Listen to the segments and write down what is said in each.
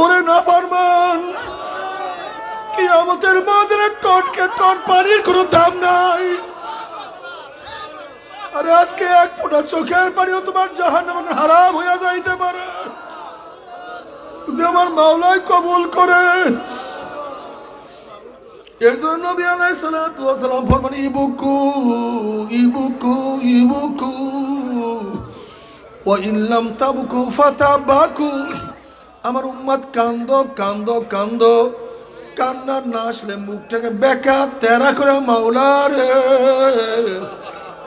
ওরে নাফরমান, কিয়ামতের ময়দানে টনকে টন পানির কোনো দাম নাই। আর আজকে এক ফোঁটা চোখের পানিও তোমার জাহান্নামে হারাম হয়ে যাইতে পারে যদি আমার মাওলাই কবুল করে। এর জন্য নবী আলাইহিস সালাতু ওয়াস সালাম ফরমান ইবুকু ইবুকু ইবুকু ওয়া ইন লাম তাবকু ফাতাবাকু। আমার উম্মত কান্দো কান্দো কান্দো, কান্না না আসলে মুখটাকে বেকা তেরা করে মাওলা রে,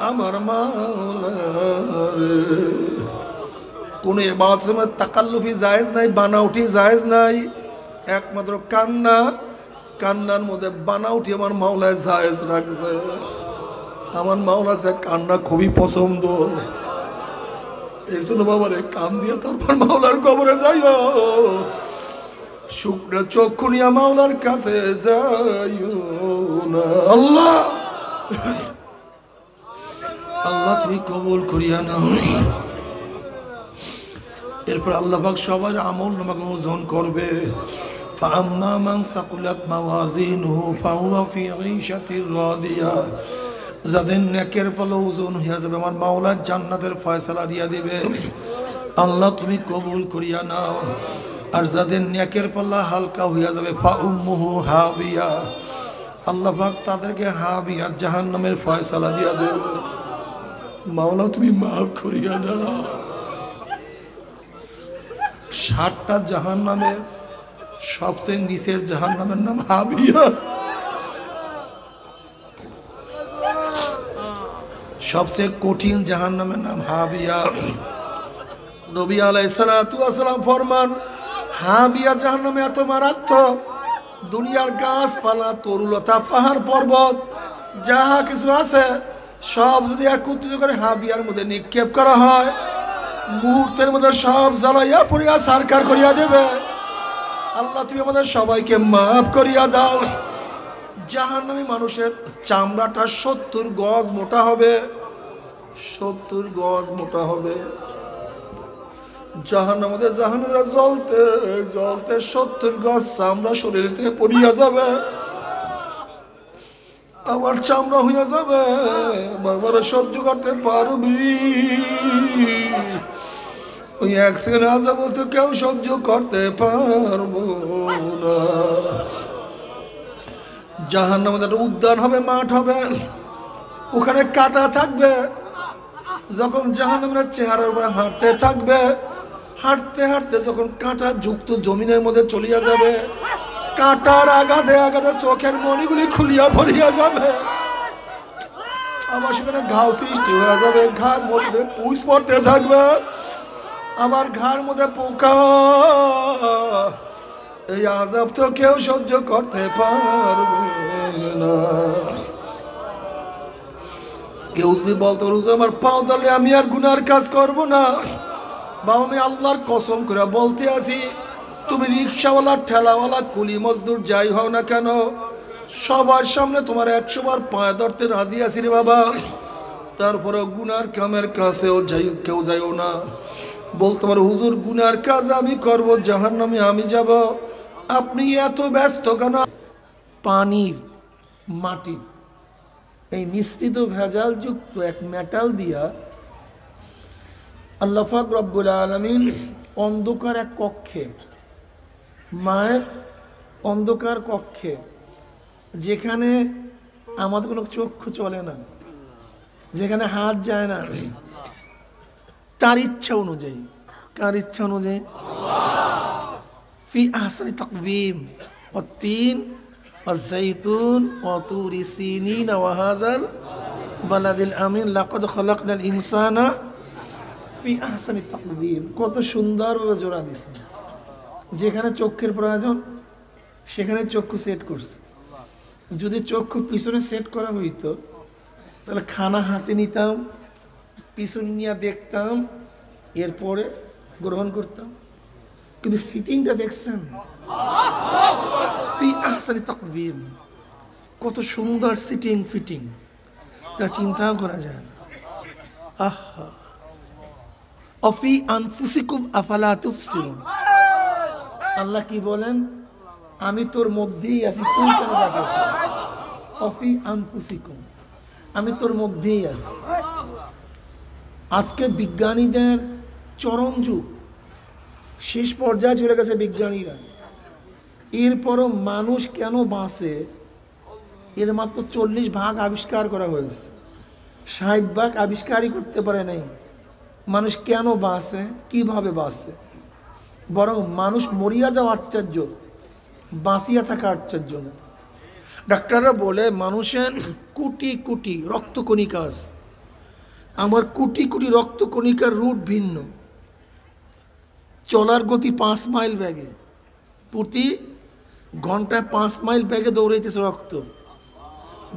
আমার মাওলা রে। কোন ইবাদতের মধ্যে তাকাল্লুফি জায়েজ নাই, বানাউটি জায়েজ নাই, একমাত্র কান্না, কান্নার মধ্যে বানাউটি আমার মাওলায় জায়েজ রাখছে। আমার মাওলার কান্না খুবই পছন্দ। এর জন্য বাবারে কান দিয়ে তারপর মাওলার কবরে যাইও, শুকনো চক্ষু নিয়ে মাওলার কাছে যাইও না। আল্লাহ আল্লাহ তুমি কবুল করিয়া নাও। এরপর আল্লাহ পাক সবার আমল নামাকে ওজন করবে। فأما من ثقلت موازينه فهو في عيشة راضية। যাদের নেকের পাল্লা ওজন হইয়া যাবে আমার মাওলা জান্নাতের ফয়সালা দিয়া দিবে। আল্লাহ তুমি কবুল করিয়া নাও। আর যাদের নেকের পাল্লা হালকা হইয়া যাবে ফাউম্মুহু হাবিয়া, আল্লাহ পাক তাদেরকে হাবিয়া জাহান্নামের ফয়সালা দিয়া দেবে। মাওলা তুমি মাফ করিয়া দাও। 7টা জাহান্নামের সবচেয়ে নিচের জাহান্নামের নাম হাবিয়া। সবচেয়ে কঠিন জাহান্নামের নাম হাবিয়া। নবী আলাইহিস সালাতু ওয়াস সালাম ফরমান হাবিয়া জাহান্নামে এত মারাত্মক, দুনিয়ার গাছপালা তরুলতা পাহাড় পর্বত যাহা কিছু আছে সব যদি একত্রিত করে হাবিয়ার মধ্যে নিক্ষেপ করা হয়, মুহূর্তের মধ্যে সব জ্বালাইয়া পুড়িয়া সারকার করিয়া দেবে। আল্লাহ তুমি আমাদের সবাইকে মাফ করিয়া দাও। জাহান্নামী মানুষের চামড়াটা 70 গজ মোটা হবে, 70 গজ মোটা হবে। জাহান্নামে জাহান্নামীরা জ্বলতে জ্বলতে 70 গজ চামড়া শরীর থেকে পড়িয়া যাবে, আবার চামড়া হইয়া যাবে। বাবারা সহ্য করতে পারবি? ওই 1 সেকেন্ড আযাব তো কেউ সহ্য করতে পারবো না। জাহান্নামে একটা উদ্যান হবে, মাঠ হবে, ওখানে কাঁটা থাকবে। যখন জাহান্নামের চেহারার উপরে হাঁটতে থাকবে, হাঁটতে হাঁটতে যখন কাঁটা যুক্ত জমিনের মধ্যে চলিয়া যাবে, কাঁটার আঘাতে আঘাতে চোখের মণিগুলি খুলিয়া ভরিয়া যাবে। আবার সেখানে ঘাও সৃষ্টি হয়ে যাবে, ঘার মধ্যে পুষ পড়তে থাকবে, আবার ঘাড় মধ্যে পোকা। এই আযাব তো কেউ সহ্য করতে পারবে না। কেউ যদি বলতে পারো আমার পাও তাহলে আমি আর গুনার কাজ করব না, বা আমি আল্লাহর কসম করে বলতে আছি, তুমি রিক্সাওয়ালা ঠেলাওয়ালা কুলি মজদুর যাই হও না কেন, সবার সামনে তোমার 100 বার পায়ে ধরতে রাজি আছি রে বাবা। তারপরে গুনার কামের কাছেও কেউ যাইও না। বলতে পারো হুজুর গুনার কাজ আমি করব, জাহান্নামে আমি যাব, আপনি এত ব্যস্ত কেন? পানির মাটি এই মিশ্রিত ভেজাল যুক্ত এক মেটাল দিয়া আল্লাহ পাক রব্বুল আলামিন অন্ধকার এক কক্ষে, মায়ের অন্ধকার কক্ষে, যেখানে আমাদের কোনো চক্ষু চলে না, যেখানে হাত যায় না, তার ইচ্ছা অনুযায়ী, কার ইচ্ছা অনুযায়ী? ফি আহসানি তাকওয়িম ওয়াত-তিন ওয়াজ-যাইতুন ওয়া তুরি সিনিন ওয়া হাযাল বালাদিল আমিন লাকাদ খালাকনাল ইনসানা ফি আহসানি তাকওয়িম। কত সুন্দরভাবে জোড়া দিয়েছে। যেখানে চক্ষুর প্রয়োজন সেখানে চক্ষু সেট করছে। যদি চক্ষু পিছনে সেট করা হইতো তাহলে খানা হাতে নিতাম, পিছন নিয়ে দেখতাম, এরপরে গ্রহণ করতাম। কিন্তু সিটিংটা দেখছেন, ফি আহসানি তাকওয়িম, কত সুন্দর সিটিং ফিটিং, তা চিন্তাও করা যায় না। আহা, অফি আনফুসিকুম আফালা তুবসিরুন, আল্লাহ কি বলেন? আমি তোর মধ্যেই আছি, তুই কেন ডাকিস? অফি আনফুসিকুম, আমি তোর মধ্যেই আছি। আজকে বিজ্ঞানীদের চরম যুগ, শেষ পর্যায়ে চলে গেছে বিজ্ঞানীরা। এরপরও মানুষ কেন বাঁচে এর মাত্র 40 ভাগ আবিষ্কার করা হয়েছে, 60 ভাগ আবিষ্কারই করতে পারে নাই। মানুষ কেন বাঁচে, কিভাবে বাঁচে? বরং মানুষ মরিয়া যাওয়া আশ্চর্য, বাঁচিয়া থাকা আশ্চর্য না। ডাক্তাররা বলে মানুষের কোটি কোটি রক্তকণিকা আছে, আমার কোটি কোটি রক্তকণিকার রুট ভিন্ন। চলার গতি 5 মাইল বেগে, প্রতি ঘন্টায় 5 মাইল বেগে দৌড়াইতেছে রক্ত।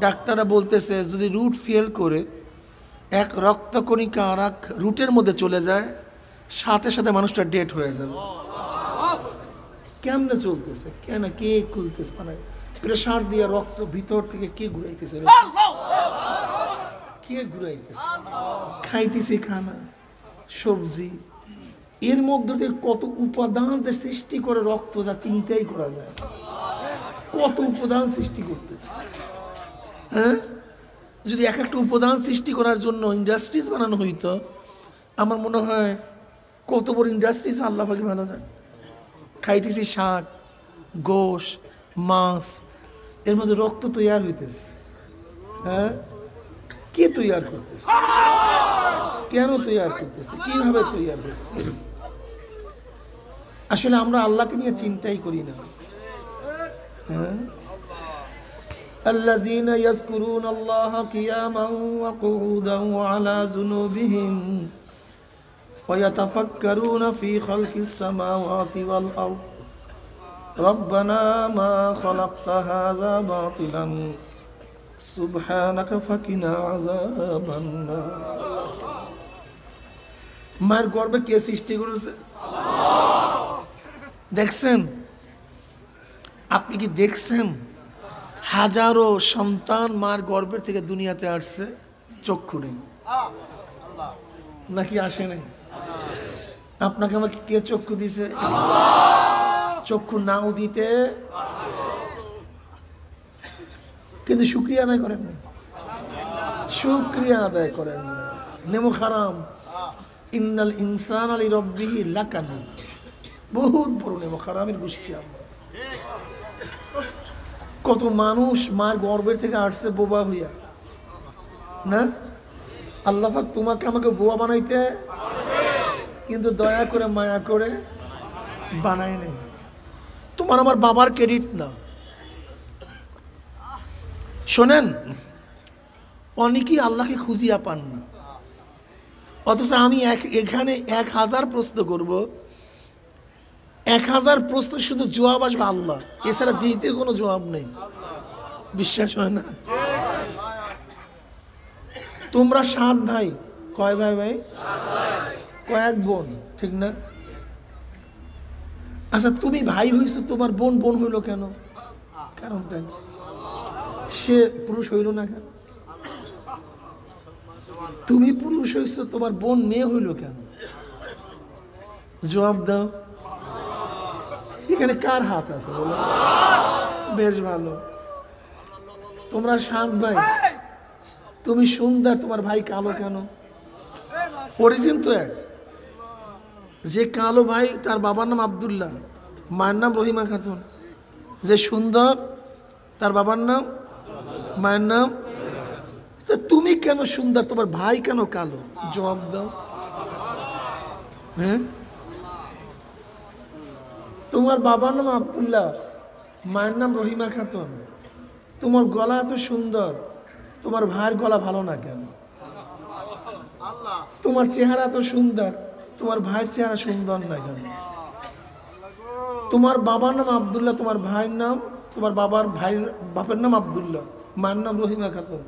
ডাক্তাররা বলতেছে যদি রুট ফেল করে এক রক্তকণিকা আর এক রুটের মধ্যে চলে যায়, সাথে সাথে মানুষটা ডেড হয়ে যাবে। কেমনে চলতেছে? কেন? কে খুলতেছে? মানে প্রেশার দিয়ে রক্ত ভিতর থেকে কে ঘুরাইতেছে? কে ঘুরাইতেছে? খাইতেছে খানা, সবজি, এর মধ্যে থেকে কত উপাদান যে সৃষ্টি করে রক্ত, যা চিন্তাই করা যায়। কত উপাদান সৃষ্টি করতেছে। হ্যাঁ, যদি এক একটা উপাদান সৃষ্টি করার জন্য ইন্ডাস্ট্রিজ বানানো হইতো, আমার মনে হয় কত বড় ইন্ডাস্ট্রিজ আল্লাহ পাকি ভালো জানে। খাইতেছি শাক, গোশ, মাছ, এর মধ্যে রক্ত তৈয়ার হইতেছে। হ্যাঁ, কে তৈয়ার করতেছে? কেন তৈয়ার করতেছে? কিভাবে তৈয়ার করতেছে? আসলে আমরা আল্লাহকে নিয়ে চিন্তাই করি না। হ্যাঁ, الذين يذكرون الله قياما وقعودا وعلى جنوبهم ويتفكرون في خلق السماوات والأرض ربنا ما خلقت هذا باطلا سبحانك فقنا عذاب النار। মায়ের গর্ভে কে সৃষ্টি করেছে? দেখছেন? আপনি কি দেখছেন হাজারো সন্তান মার গর্ভের থেকে দুনিয়াতে আসছে, চক্ষু নেই নাকি আসে নাই? আপনাকে আমাকে কে চক্ষু দিছে? চক্ষু নাও দিতে, কিন্তু শুকরিয়া আদায় করেন না। শুকরিয়া আদায় করেন না। নেমো খারাম, ইন্নাল ইনসান আলী রব্বিহি লাকানুদ, বহুত বড় নেমো খারামের গোষ্ঠী আমরা। কত মানুষ মার গর্ভের থেকে আসছে বোবা হইয়া না? আল্লাহ পাক তোমাকে আমাকে বোবা বানাইতে, কিন্তু দয়া করে মায়া করে বানায় নেই। তোমার আমার বাবার ক্রেডিট না। শোনেন, অনেকেই আল্লাহকে খুঁজিয়া পান না, অথচ আমি এখানে 1000 প্রশ্ন করব, 1000 প্রশ্ন শুধু জবাব আসবে আল্লাহ, এছাড়া দিতে কোনো জবাব নেই। বিশ্বাস হয় না? তোমরা 7 ভাই, কয় ভাই? ভাই কয়েক বোন, ঠিক না? আচ্ছা, তুমি ভাই হইছো, তোমার বোন বোন হইলো কেন? কারণটা সে পুরুষ হইল না কেন? তুমি পুরুষ হইছো, তোমার বোন মেয়ে হইল কেন? জবাব দাও। এখানে কার হাত আছে বলো? বেশ ভালো। তোমরা 7 ভাই, তুমি সুন্দর, তোমার ভাই কালো কেন? অরিজিন তো এক। যে কালো ভাই তার বাবার নাম আব্দুল্লাহ, মায়ের নাম রহিমা খাতুন। যে সুন্দর তার বাবার নাম, মায়ের নাম। তা তুমি কেন সুন্দর, তোমার ভাই কেন কালো? জবাব দাও। হ্যাঁ, তোমার বাবার নাম আব্দুল্লাহ, মায়ের নাম রহিমা খাতুন, তোমার গলা এত সুন্দর, তোমার ভাইয়ের গলা ভালো না কেন? তোমার চেহারা এত সুন্দর, তোমার ভাইয়ের চেহারা সুন্দর না কেন? তোমার বাবার নাম আব্দুল্লাহ, তোমার ভাইয়ের নাম, তোমার বাপের নাম আব্দুল্লাহ, মায়ের নাম রহিমা খাতুন।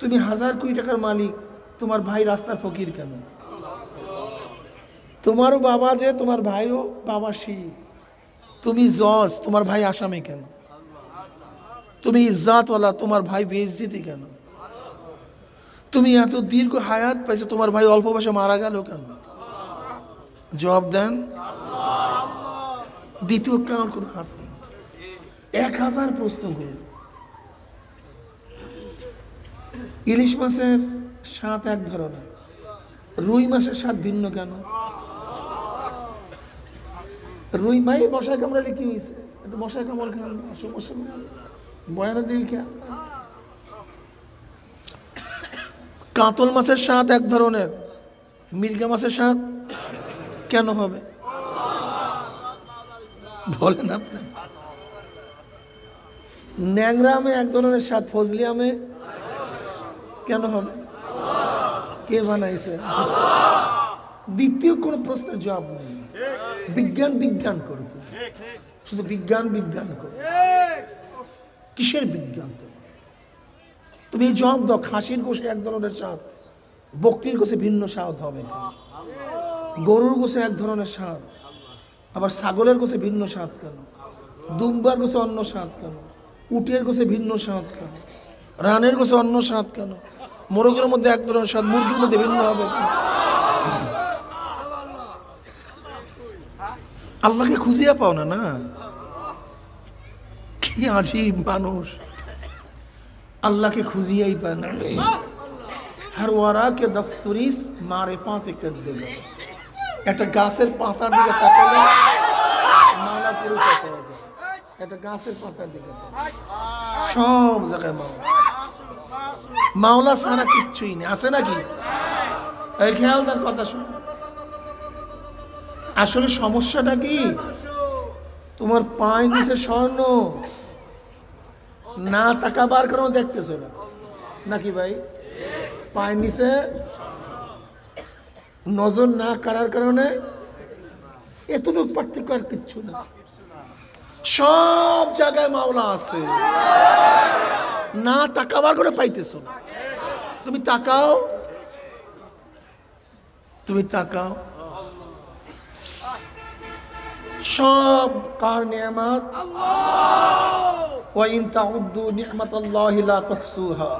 তুমি 1000 কোটি টাকার মালিক, তোমার ভাই রাস্তার ফকির কেন? তোমারও বাবা যে, তোমার ভাইও বাবা সেই। তুমি জজ, তোমার ভাই আসামি কেন? তুমি ইজ্জাতওয়ালা, তোমার ভাই বেইজ্জতি কেন? তুমি এত দীর্ঘ হায়াত পাইছো, তোমার ভাই অল্প বয়সে মারা গেল কেন? জবাব দেন। দ্বিতীয় কার কোনো হাত নেই। 1000 প্রশ্ন করল। ইলিশ মাছের স্বাদ এক ধরনের, রুই মাছের স্বাদ ভিন্ন কেন? রুই মাই মশায় কামড়ালে কি হয়েছে? একটু মশায় কামড় খান, সমস্যা নেই, বয়ানের দিকে খেয়াল। কাতল মাছের স্বাদ এক ধরনের, মির্গা মাছের স্বাদ কেন হবে বলেন আপনি? ন্যাংরা আমে এক ধরনের স্বাদ, ফজলি আমে কেন হবে? কে বানাইছে? দ্বিতীয় কোন প্রশ্নের জবাব নেই। বিজ্ঞান বিজ্ঞান করো, তুমি শুধু বিজ্ঞান বিজ্ঞান করো। কিসের বিজ্ঞান? তুমি এই জবাব দাও, খাসির গোশে এক ধরনের স্বাদ, বকরির গোশে ভিন্ন স্বাদ হবে, গরুর গোশে এক ধরনের স্বাদ, আবার ছাগলের গোশে ভিন্ন স্বাদ কেন? দুম্বার গোশে অন্য স্বাদ কেন? উটের গোশে ভিন্ন স্বাদ কেন? রানের গোশে অন্য স্বাদ কেন? মোরগের মধ্যে এক ধরনের স্বাদ, মুরগির মধ্যে ভিন্ন হবে কেন? আল্লাহকে খুঁজিয়া পাও না? না, কি আজীব মানুষ, আল্লাহকে খুঁজিয়াই পায় না। হর ওয়ারা কে দফতরিস মারিফাতে কর দেবে। একটা গাছের পাতার দিকে তাকালে মাওলা পরিচয় পাওয়া যায়। একটা গাছের পাতার দিকে সব জায়গায় মাওলা, মাওলা সারা কিচ্ছুই নেই, আছে নাকি? এই খেয়ালদার কথা শুন। আসলে সমস্যাটা কি? তোমার পায়ের নিচে স্বর্ণ, না তাকাবার কারণে দেখতেছো না, নাকি ভাই? পায়ের নিচে নজর না করার কারণে এতটুকু পার্থক্য, আর কিচ্ছু না। সব জায়গায় মাওলা আছে, না তাকাবার করে পাইতেছো না। তুমি তাকাও, তুমি তাকাও, সব কার নিয়ামত। ওয়া ইন তাউদ্দু নি'মাতাল্লাহি লা তুহসুহা।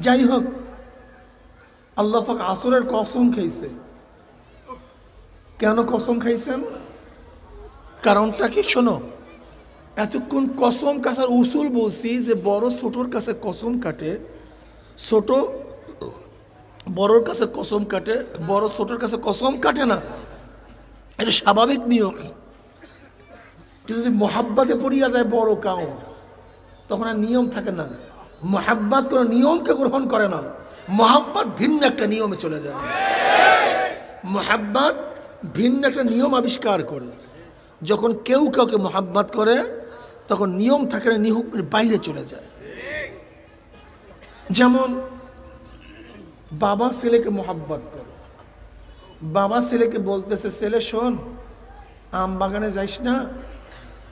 যাই হোক, আল্লাহ পাক আসরের কসম খাইছে। কেন কসম খাইছেন? কারণটা কি শোনো। এতক্ষণ কসম কাছার উসুল বলছি যে বড় ছোটর কাছে কসম কাটে, ছোট বড়র কাছে কসম কাটে, বড় ছোটর কাছে কসম কাটে না, এটা স্বাভাবিক নিয়ম। যদি মোহাব্বতে পড়িয়া যায় বড় কাউ, তখন আর নিয়ম থাকে না। মোহাব্বত কোনো নিয়মকে গ্রহণ করে না, মোহাব্বত ভিন্ন একটা নিয়মে চলে যায়। মোহাব্বত ভিন্ন একটা নিয়ম আবিষ্কার করে। যখন কেউ কাউকে মোহাব্বত করে তখন নিয়ম থাকে না, নিয়মের বাইরে চলে যায়। যেমন বাবা ছেলেকে মোহাব্বত করে, বাবা ছেলেকে বলতেছে, ছেলে শোন, আম বাগানে যাইস না,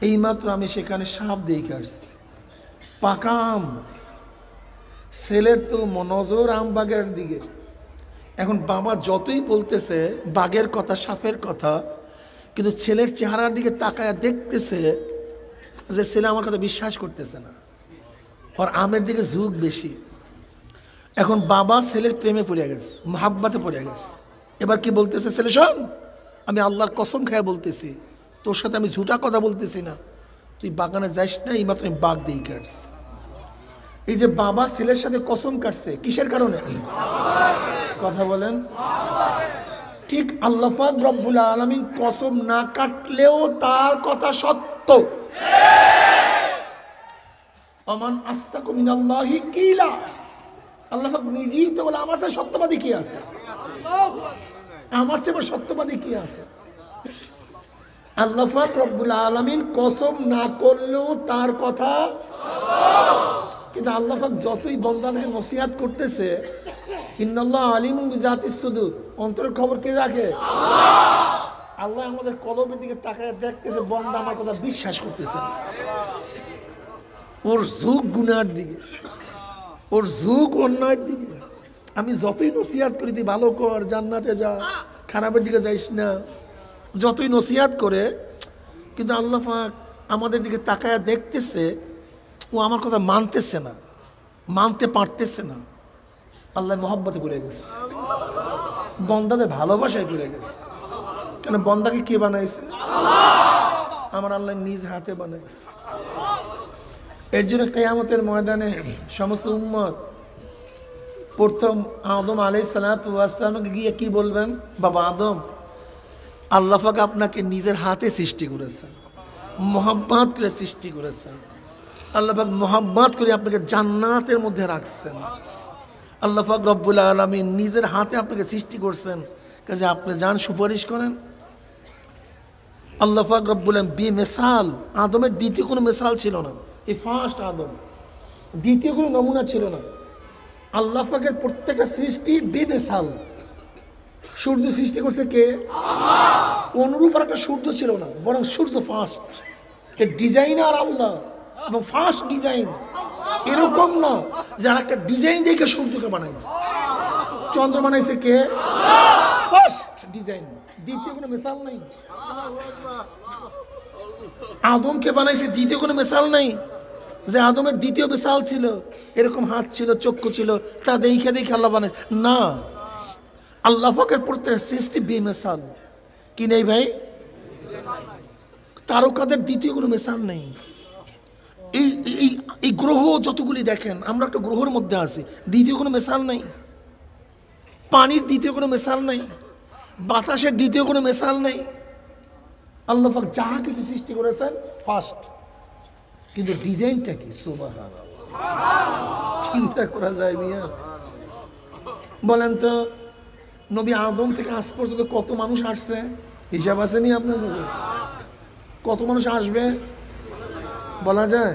এইমাত্র আমি সেখানে সাপ দেখে আসছি, পাকা আম। ছেলের তো নজর আম বাগের দিকে। এখন বাবা যতই বলতেছে বাঘের কথা, সাপের কথা, কিন্তু ছেলের চেহারার দিকে তাকায় দেখতেছে যে ছেলে আমার কথা বিশ্বাস করতেছে না, আর আমের দিকে ঝুঁক বেশি। এখন বাবা ছেলের প্রেমে পড়ে গেছে, মোহাব্বতে পড়ে গেছে। এবার কি বলতেছে, ছেলে শোন, আমি আল্লাহর কসম খায় বলতেছি, তোর সাথে আমি ঝুটা কথা বলতেছি না, তুই বাগানে যাইস না, এইমাত্র আমি বাঘ দিয়ে কাটছি। এই যে বাবা ছেলের সাথে কসম কাটছে, কিসের কারণে? কথা বলেন। ঠিক আল্লাহ পাক রব্বুল আলামিন কসম না কাটলেও তার কথা সত্য। আমান আস্তাকু মিনাল্লাহি কিলা। আল্লাহ পাক নিজেই তো বলে, আমার চেয়ে সত্যবাদী কি আছে? আমার চেয়ে সত্যবাদী কি আছে? আল্লাহ পাক রব্বুল আলামিন কসম না করলেও তার কথা। কিন্তু আল্লাহ পাক যতই বান্দাকে নসিহত করতেছে, ইন্নাল্লাহ আলিমুম বিজাতিস সুদূর, অন্তরের খবর কে রাখে? আল্লাহ আমাদের কলবের দিকে তাকায় দেখতেছে, বান্দা আমার কথা বিশ্বাস করতেছে না, ওর ঝুঁক গুনার দিকে, ওর ঝুঁক অন্যায়ের দিকে। আমি যতই নসিহত করি, তুই ভালো কর, জান্নাতে যা, খারাপের দিকে যাইস না, যতই নসিহত করে, কিন্তু আল্লাহ পাক আমাদের দিকে তাকায় দেখতেছে, ও আমার কথা মানতেছে না, মানতে পারতেছে না। আল্লাহ মহব্বতে পড়ে গেছে, বন্দাদের ভালোবাসায় পড়ে গেছে। কেন? বন্দাকে কে বানাইছে? আমার আল্লাহ নিজ হাতে বানাইছে। এর জন্য কিয়ামতের ময়দানে সমস্ত উম্মত প্রথম আদম আলাইহিস সালাতু ওয়াস সালামকে গিয়ে কি বলবেন? বাবা আদম, আল্লাহ পাক আপনাকে নিজের হাতে সৃষ্টি করেছেন, মোহাব্বত করে সৃষ্টি করেছেন। আল্লাহ পাক মোহাব্বত করে আপনাকে জান্নাতের মধ্যে রাখছেন। আল্লাহ পাক রব্বুল আলামিন নিজের হাতে আপনাকে সৃষ্টি করছেন, কাজে আপনি যান সুপারিশ করেন। আল্লাহ পাক রব্বুল আলামিন বেমিসাল, আদমের দ্বিতীয় কোনো মিসাল ছিল না, এই ফার্স্ট আদম, দ্বিতীয় কোনো নমুনা ছিল না। আল্লাহ পাকের প্রত্যেকটা সৃষ্টি বেমিসাল। সূর্য সৃষ্টি করছে কে? অনুরূপ আর একটা সূর্য ছিল না, বরং সূর্য ফার্স্ট। এর ডিজাইনার আল্লাহ এবং ফার্স্ট ডিজাইন। এরকম না যারা একটা ডিজাইন দেখে সূর্যকে বানাইছে। চন্দ্র বানাইছে কে? ফার্স্ট ডিজাইন, দ্বিতীয় কোনো মিসাল নাই। আদমকে বানাইছে, দ্বিতীয় কোনো মিসাল নাই যে আদমের দ্বিতীয় মিসাল ছিল, এরকম হাত ছিল, চক্ষু ছিল, তা দেখে দেখে আল্লাহ বানাই না। আল্লাহ পাকের প্রত্যেক সৃষ্টি বেমিসাল। কি নেই ভাই? তারকাদের দ্বিতীয় কোনো মিসাল নেই। এই গ্রহ যতগুলি দেখেন, আমরা একটা গ্রহের মধ্যে আছি, দ্বিতীয় কোনো মিসাল নাই। পানির দ্বিতীয় কোনো মিসাল নাই, বাতাসের দ্বিতীয় কোনো মিসাল নাই। আল্লাহ পাক যা কিছু সৃষ্টি করেছেন ফার্স্ট, কিন্তু ডিজাইনটা কি? সুবহানাল্লাহ, চিন্তা করা যায় মিয়া? বলেন তো, নবী আদম থেকে আজ পর্যন্ত কত মানুষ আসছে? হিসাব আছে নি আপনার কাছে? কত মানুষ আসবে বলা যায়?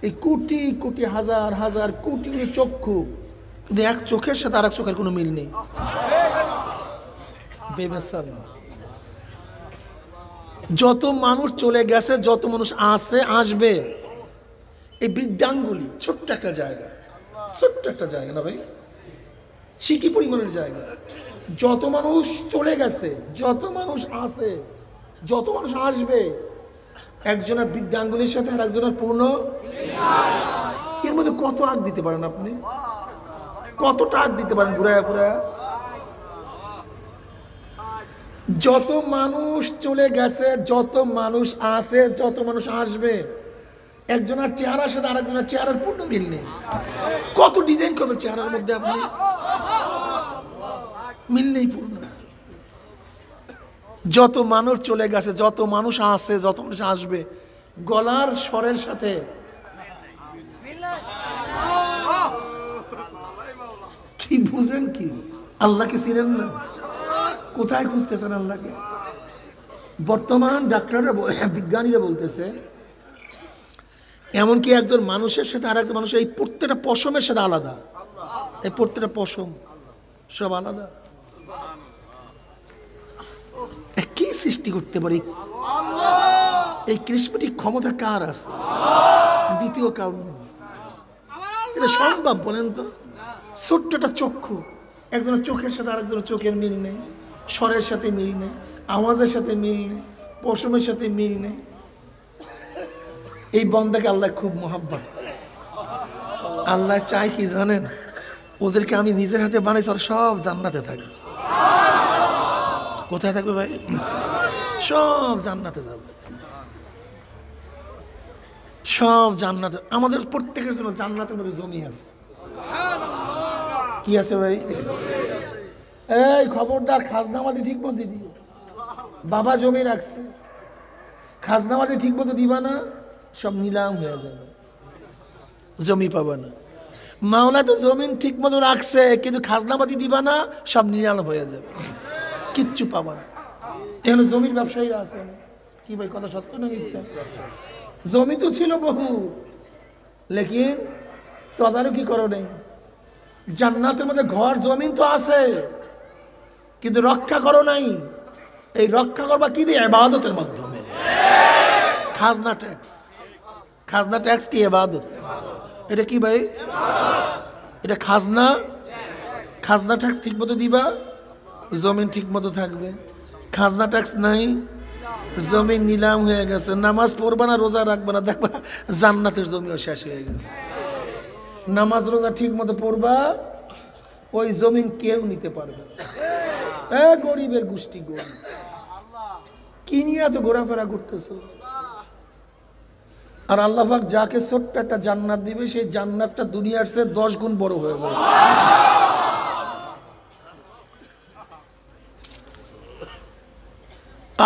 এই কোটি কোটি, হাজার হাজার কোটি কোটি চক্ষু, কিন্তু এক চোখের সাথে আর এক চোখের কোনো মিল নেই। বেমিসাল। যত মানুষ চলে গেছে, যত মানুষ আসে, আসবে, এই বৃদ্ধাঙ্গুলি ছোট্ট একটা জায়গা, ছোট্ট একটা জায়গা না ভাই, সিকি পরিমাণের জায়গা। যত মানুষ চলে গেছে, যত মানুষ আসে, যত মানুষ আসবে, একজনের বৃদ্ধাঙ্গুলির সাথে আর একজনের পূর্ণ, এর মধ্যে কত আগ দিতে পারেন আপনি? কতটা আগ দিতে পারেন ঘুরায় ঘুরায়? যত মানুষ চলে গেছে, যত মানুষ আসে, যত মানুষ আসবে, একজনের চেহারার সাথে আরেকজনের চেহারার পূর্ণ মিল নেই। কত ডিজাইন করবেন চেহারার মধ্যে আপনি? মিল নেই পূর্ণ। যত মানুষ চলে গেছে, যত মানুষ আসে, যত মানুষ আসবে, গলার স্বরের সাথে কি বুঝেন? কি আল্লাহকে চিনেন না? কোথায় খুঁজতেছেন আল্লাহকে? বর্তমান ডাক্তাররা, বিজ্ঞানীরা বলতেছে, এমনকি একজন মানুষের সাথে আর একজন মানুষের এই প্রত্যেকটা পশমের সাথে আলাদা, এই প্রত্যেকটা পশম সব আলাদা। কি সৃষ্টি করতে পারি? এই ক্রিসমেটিক ক্ষমতা কার আছে? দ্বিতীয় কারণ এটা সম্ভব? বলেন তো। ছোট্ট একটা চক্ষু, একজনের চোখের সাথে আরেকজনের চোখের মিল নেই, স্বরের সাথে মিল নেই, আওয়াজের সাথে মিল নেই, পশমের সাথে মিল নেই। এই বন্দাকে আল্লাহ খুব মহাব্বত করে। আল্লাহ চাই কি জানেন? ওদেরকে আমি নিজের হাতে বানাইছি, আর সব জান্নাতে থাকবে। কোথায় থাকবে ভাই? সব জান্নাতে যাবে, সব জান্নাতে। আমাদের প্রত্যেকের জন্য জান্নাতের মধ্যে জমি আছে। কি আছে ভাই? এই খবরদার, খাজনামাদি ঠিক মতো দিও। বাবা জমি রাখছে, খাজনামাদি ঠিক মতো দিবা না, সব নিলাম হয়ে যাবে, জমি পাবা না। মাওলা তো জমিন ঠিক মতো রাখছে, কিন্তু খাজনামাদি দিবা না, সব নিলাম হয়ে যাবে, কিচ্ছু পাবা না। এখানে জমির ব্যবসায়ীরা আছে। কি ভাই, কথা সত্য না মিথ্যা? জমি তো ছিল বহু, লেকিন তদারকি করো নেই। জান্নাতের মধ্যে ঘর জমিন তো আছে, কিন্তু রক্ষা করো নাই। এই রক্ষা করবা কি দিয়ে? ইবাদতের মাধ্যমে। খাজনা ট্যাক্স, খাজনা ট্যাক্স কি? ইবাদত। এটা কি ভাই? এটা খাজনা। খাজনা ট্যাক্স ঠিক মতো দিবা, জমিন ঠিক মতো থাকবে। খাজনা ট্যাক্স নাই, জমিন নিলাম হয়ে গেছে। নামাজ পড়বা না, রোজা রাখবা না, দেখবা জান্নাতের জমিও শেষ হয়ে গেছে। নামাজ রোজা ঠিক মতো পড়বা, ওই জমিন কেউ নিতে পারবে না। গরিবের গোষ্ঠী, গরিব। কি নিয়ে এত ঘোরাফেরা করতেছ? আর আল্লাহ পাক যাকে ছোট্ট একটা জান্নাত দিবে, সেই জান্নাতটা দুনিয়ার চেয়ে 10 গুণ বড় হয়ে যাবে।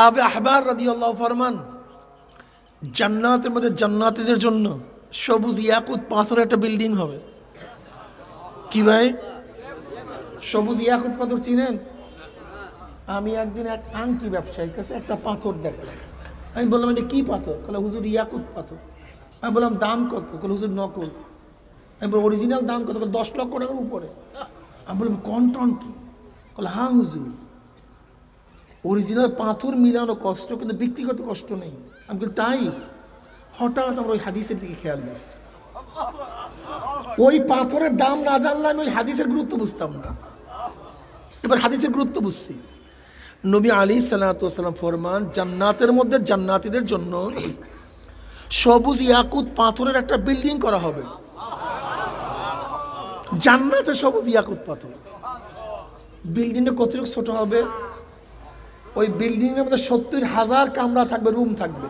আবু আহবার রাদিয়াল্লাহু ফরমান, জান্নাতের মধ্যে জান্নাতীদের জন্য সবুজ ইয়াকুত পাথরের একটা বিল্ডিং হবে। কি ভাই, সবুজ ইয়াকুত পাথর চিনেন? আমি একদিন এক আংটি ব্যবসায়ীর কাছে একটা পাথর দেখলাম। আমি বললাম এটা কি পাথর? বলে হুজুর ইয়াকুত পাথর। আমি বললাম দাম কত? বলে হুজুর নকল। আমি বললাম অরিজিনাল দাম কত? 10 লক্ষ টাকার উপরে। আমি বললাম কন্টন কি? বলে হ্যাঁ হুজুর, অরিজিনাল পাথর মিলানো কষ্ট, কিন্তু ব্যক্তিগত কষ্ট নেই। আমি বলি তাই? হঠাৎ আমরা ওই হাদিসের দিকে খেয়াল দিচ্ছি। ওই পাথরের দাম না জানলে আমি ওই হাদিসের গুরুত্ব বুঝতাম না। এবার হাদিসের গুরুত্ব বুঝছি। নবী আলাইহিস সালাতু ওয়াস সালাম ফরমান, জান্নাতের মধ্যে জান্নাতীদের জন্য সবুজ ইয়াকুত পাথরের একটা বিল্ডিং করা হবে। জান্নাতে সবুজ ইয়াকুত পাথর। বিল্ডিংটা কতটুকু ছোট হবে? ওই বিল্ডিং এর মধ্যে 70,000 কামরা থাকবে, রুম থাকবে।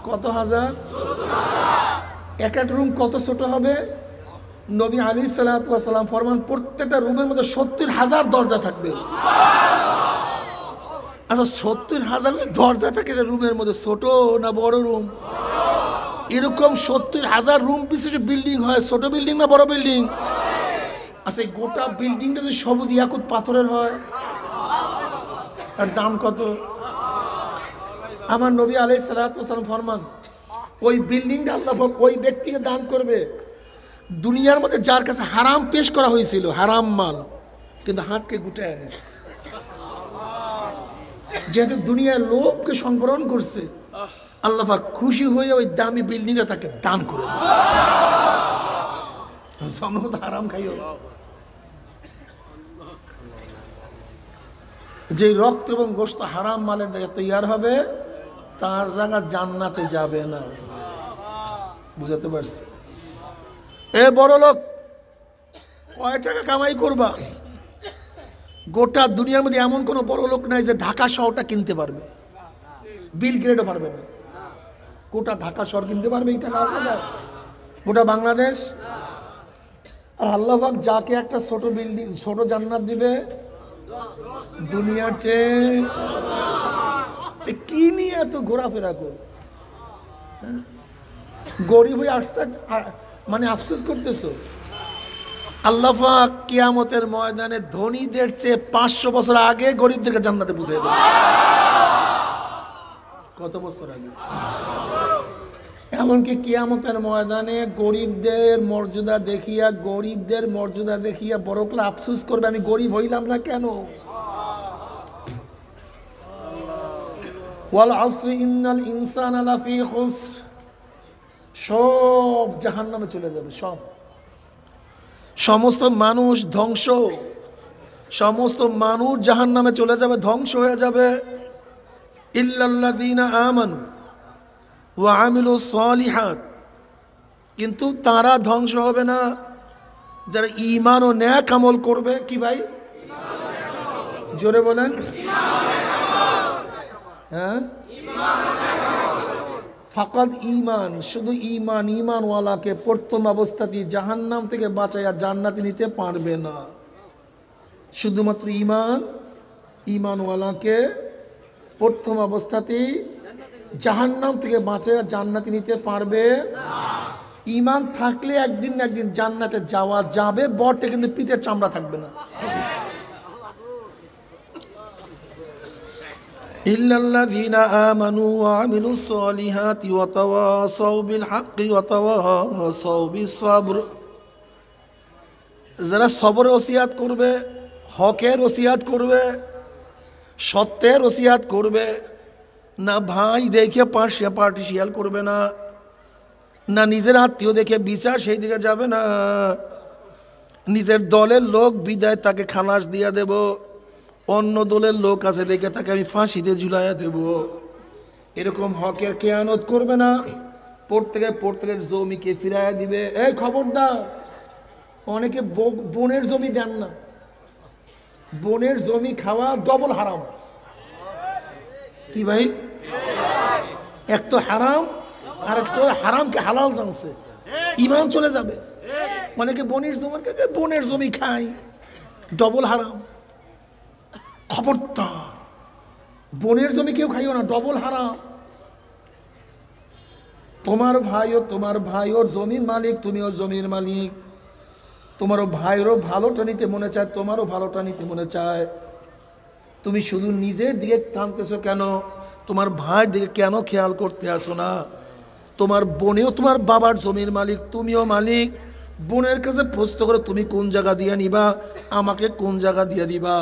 কত হাজার? এক একটা রুম কত ছোট হবে? নবী আলাইহিস সালাতু ওয়াস সালাম ফরমান, প্রত্যেকটা রুমের মধ্যে 70,000 দরজা থাকবে। আচ্ছা 70,000 দরজা থাকে রুমের মধ্যে, ছোট না বড় রুম? এরকম 70,000 রুম বিশিষ্ট বিল্ডিং হয়, ছোট বিল্ডিং না বড় বিল্ডিং? আচ্ছা এই গোটা বিল্ডিংটা যদি সবুজ ইয়াকুত পাথরের হয়, আর দাম কত? আমার নবী আলাইহিস সালাতু ওয়াস সালাম ফরমান, ওই বিল্ডিংটা আল্লাহ পাক ওই ব্যক্তিকে দান করবে দুনিয়ার মধ্যে যার কাছে হারাম পেশ করা হয়েছিল, হারাম মাল, কিন্তু হাতকে গুটায় এনেছে। যেহেতু দুনিয়ার লোককে সংবরণ করছে, আল্লাহ পাক খুশি হয়ে ওই দামি বিল্ডিংটা তাকে দান করে সম্ভবত হারাম খাইও। যে রক্ত এবং গোশত হারাম মালের দ্বারা তৈয়ার হবে, তার জায়গা জান্নাতে যাবে না। বুঝাতে পারছি? এ বড় লোক, কয় টাকা কামাই করবা? গোটা দুনিয়ার মধ্যে এমন কোনো বড় লোক নাই যে ঢাকা শহরটা কিনতে পারবে। বিল গ্রেডও পারবে না। গোটা ঢাকা শহর কিনতে পারবে এই টাকা আছে না? গোটা বাংলাদেশ। আর আল্লাহ পাক যাকে একটা ছোট বিল্ডিং, ছোট জান্নাত দিবে দুনিয়ার চেয়ে, কি নিয়ে এত ঘোরাফেরা কর? গরিব হয়ে আসতে মানে আফসোস করতেছো? আল্লাহ পাক কিয়ামতের ময়দানে ধনীদের চেয়ে 500 বছর আগে গরিবদেরকে জান্নাতে পৌঁছে দেবে। কত বছর আগে? এমনকি কিয়ামতের ময়দানে গরিবদের মর্যাদা দেখিয়া বড়কলা আফসোস করবে, আমি গরিব হইলাম না কেন? ওয়াল আসরি ইন্নাল ইনসানা লাফি খুসর। সব জাহান্নামে চলে যাবে, সব। সমস্ত মানুষ ধ্বংস, সমস্ত মানুষ জাহান্নামে চলে যাবে, ধ্বংস হয়ে যাবে। ইল্লাল্লাযীনা আমানু ওয়া আমিলুস সালিহাত। কিন্তু তারা ধ্বংস হবে না যারা ঈমান ও নেক আমল করবে। কি ভাই? জোরে বলেন। হ্যাঁ, ফাকাদ ঈমান, শুধু ঈমান, ঈমানওয়ালাকে প্রথম অবস্থাতেই জাহান্নাম থেকে বাঁচাইয়া জান্নাতে নিতে পারবে না। শুধুমাত্র ঈমানওয়ালাকে প্রথম অবস্থাতেই জাহান্নাম থেকে বাঁচাইয়া জান্নাতে নিতে পারবে। ঈমান থাকলে একদিন না একদিন জান্নাতে যাওয়া যাবে বটে, কিন্তু পিঠের চামড়া থাকবে না। ইল্লাল্লাযীনা আমানু ওয়া আমিলুস সালিহাতি ওয়া তাওয়াসাউ বিল হাক্কি ওয়া তাওয়াসাউ বিস সাবর। যারা সবরের ওসিয়াত করবে, হকের ওসিয়াত করবে, সত্যের ওসিয়াত করবে, না ভাই দেখে পার্টিশিয়াল করবে না, না নিজের আত্মীয় দেখে বিচার সেই দিকে যাবে না, নিজের দলের লোক বিদায় তাকে খালাস দিয়া দেব, অন্য দলের লোক আছে দেখে তাকে আমি ফাঁসিতে ঝুলাইয়া দেব, এরকম হকের খেয়ানত করবে না। প্রত্যেকের জমিকে ফিরাইয়া দিবে। এই খবরদার, অনেকে বোনের জমি দেন না। বোনের জমি খাওয়া ডবল হারাম। কি ভাই? এক তো হারাম, আর এক তো হারামকে হালাল জানছে, ইমান চলে যাবে। অনেকে বোনের জমি খাই, ডবল হারাম। খবরদার, বোনের জমি কেউ খাইও না, ডবল হারাম। তোমার ভাইও জমির মালিক, তুমিও জমির মালিক। তোমারও ভাইয়েরও ভালোটা নিতে মনে চায়, তোমারও ভালোটা নিতে মনে চায়। তুমি শুধু নিজের দিকে টানতেছো কেন? তোমার ভাইয়ের দিকে কেন খেয়াল করতে আসো না? তোমার বোনেও তোমার বাবার জমির মালিক, তুমিও মালিক। বোনের কাছে প্রশ্ন করো, তুমি কোন জায়গা দিয়ে নিবা, আমাকে কোন জায়গা দিয়ে দিবা।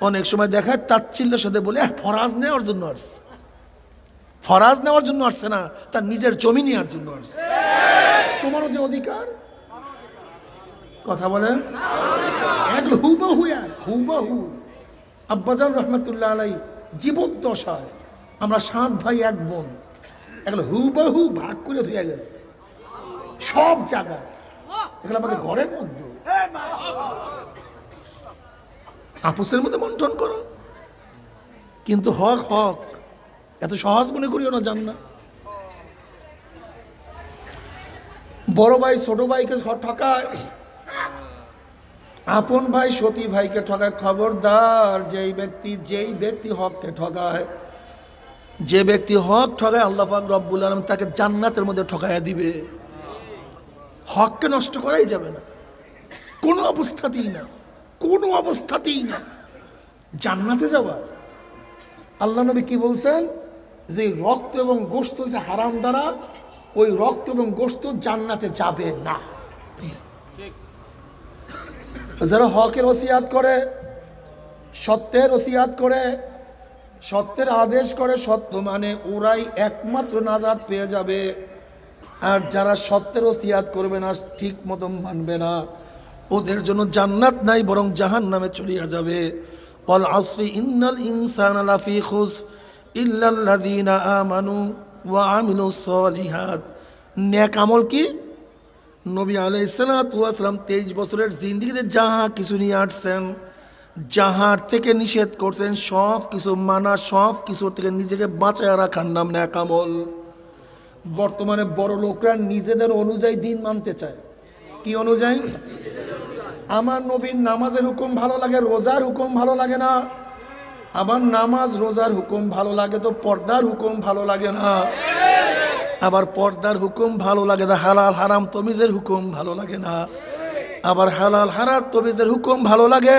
অনেক সময় দেখায় তাচ্ছিল্যের সাথে বলে ফরাজ নেওয়ার জন্য আসছে। ফরাজ নেওয়ার জন্য আসছে না, তার নিজের জমি নেওয়ার জন্য আসছে। তোমারও যে অধিকার, কথা বলেন, হুবহু, হুবহু। আব্বাজান রহমতুল্লাহ আলাই জীবদ্দশায় আমরা 7 ভাই 1 বোন, এগুলো হুবহু ভাগ করে ধুয়ে গেছে সব জায়গায়। এগুলো আমাদের ঘরের মধ্যে, আপুসের মধ্যে বন্টন করো, কিন্তু হক হক, এত সহজ মনে করিও না। জান না, বড় ভাই ছোট ভাইকে ঠকায়, আপন ভাই সতী ভাইকে ঠকায়। খবরদার, যেই ব্যক্তি হককে ঠকায়, যে ব্যক্তি হক ঠকায়, আল্লাহ পাক রব্বুল আলামিন তাকে জান্নাতের মধ্যে ঠকাইয়া দিবে। হককে নষ্ট করাই যাবে না, কোনো অবস্থাতেই না, কোনো অবস্থাতেই না। জান্নাতে যাওয়া, আল্লাহ নবী কি বলছেন? যে রক্ত এবং গোশত হচ্ছে হারাম দ্বারা, ওই রক্ত এবং গোশত জান্নাতে যাবে না। যারা হকের ওসিয়াত করে, সত্যের ওসিয়াত করে, সত্যের আদেশ করে, সত্য মানে, ওরাই একমাত্র নাজাত পেয়ে যাবে। আর যারা সত্যের ওসিয়াত করবে না, ঠিক মতো মানবে না, ওদের জন্য জান্নাত নাই, বরং জাহান্নামে চলিয়া যাবে। ওয়াল আসরি ইন্নাল ইনসানা লাফি খুসর ইল্লাল্লাযীনা আমানু ওয়া আমিলুস সলিহাত। নেক আমল কি? নবী আলাইহিস সালাতু ওয়াস সালাম 23 বছরের জিন্দেগিতে যাহা কিছু নিয়ে আসছেন, যাহার থেকে নিষেধ করছেন, সব কিছু মানা, সব কিছু থেকে নিজেকে বাঁচায় রাখার নাম নেক আমল। বর্তমানে বড় লোকরা নিজেদের অনুযায়ী দিন মানতে চায়। কি অনুযায়ী? আমার নবীর নামাজের হুকুম ভালো লাগে, রোজার হুকুম ভালো লাগে না। আবার নামাজ রোজার হুকুম ভালো লাগে তো পর্দার হুকুম ভালো লাগে না। আবার পর্দার হুকুম ভালো লাগে না, হালাল হারাম তমিজের হুকুম ভালো লাগে না। আবার হালাল হারাম তমিজের হুকুম ভালো লাগে,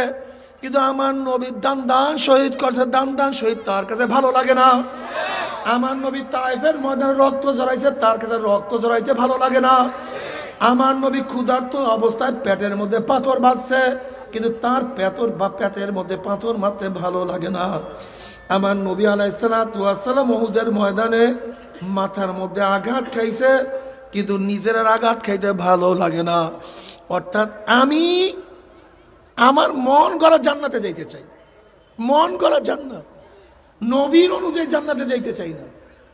কিন্তু আমার নবী দান শহীদ করছে, দান শহীদ তার কাছে ভালো লাগে না। আমার নবী তায়েফের ময়দানে রক্ত জড়াইছে, তার কাছে রক্ত জড়াইতে ভালো লাগে না। আমার নবী ক্ষুধার্ত অবস্থায় পেটের মধ্যে পাথর বাঁধছে, কিন্তু তার পেটের মধ্যে পাথর মারতে ভালো লাগে না। আমার নবী আলাইহিস সালাতু ওয়াস সালাম উহুদের ময়দানে মাথার মধ্যে আঘাত খাইছে, কিন্তু নিজের আঘাত খাইতে ভালো লাগে না। অর্থাৎ আমি আমার মন গড়া জান্নাতে যাইতে চাই, মন গড়া জান্নাত, নবীর অনুযায়ী জান্নাতে যাইতে চাই না।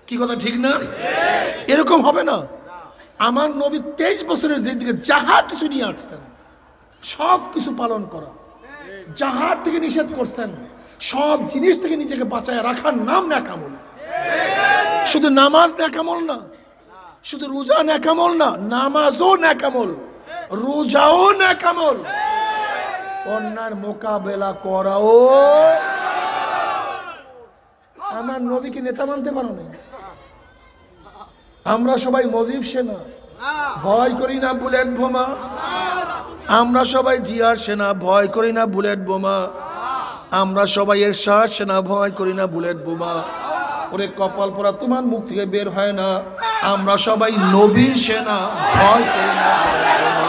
কি কথা ঠিক না? এরকম হবে না। আমার নবী 23 বছরের জিন্দেগি যাহা কিছু নিয়ে আসছেন, সব কিছু পালন করা, যাহার থেকে নিষেধ করছেন, সব জিনিস থেকে নিজেকে বাঁচায় রাখার নাম নেক আমল। শুধু নামাজ নেক আমল না, শুধু রোজা নেক আমল না, নামাজও নেক আমল, রোজাও নেক আমল, অন্যার মোকাবেলা করাও। আমার নবীকে নেতা মানতে পারো না। আমরা সবাই মজিব সেনা, ভয় করি না বুলেট বোমা। আমরা সবাই জিয়ার সেনা, ভয় করি না বুলেট বোমা। আমরা সবাই এরশাদ সেনা, ভয় করি না বুলেট বোমা। ওরে কপাল পরা তোমার মুখ থেকে বের হয় না। আমরা সবাই নবীর সেনা, ভয় করি না বুলেট বোমা।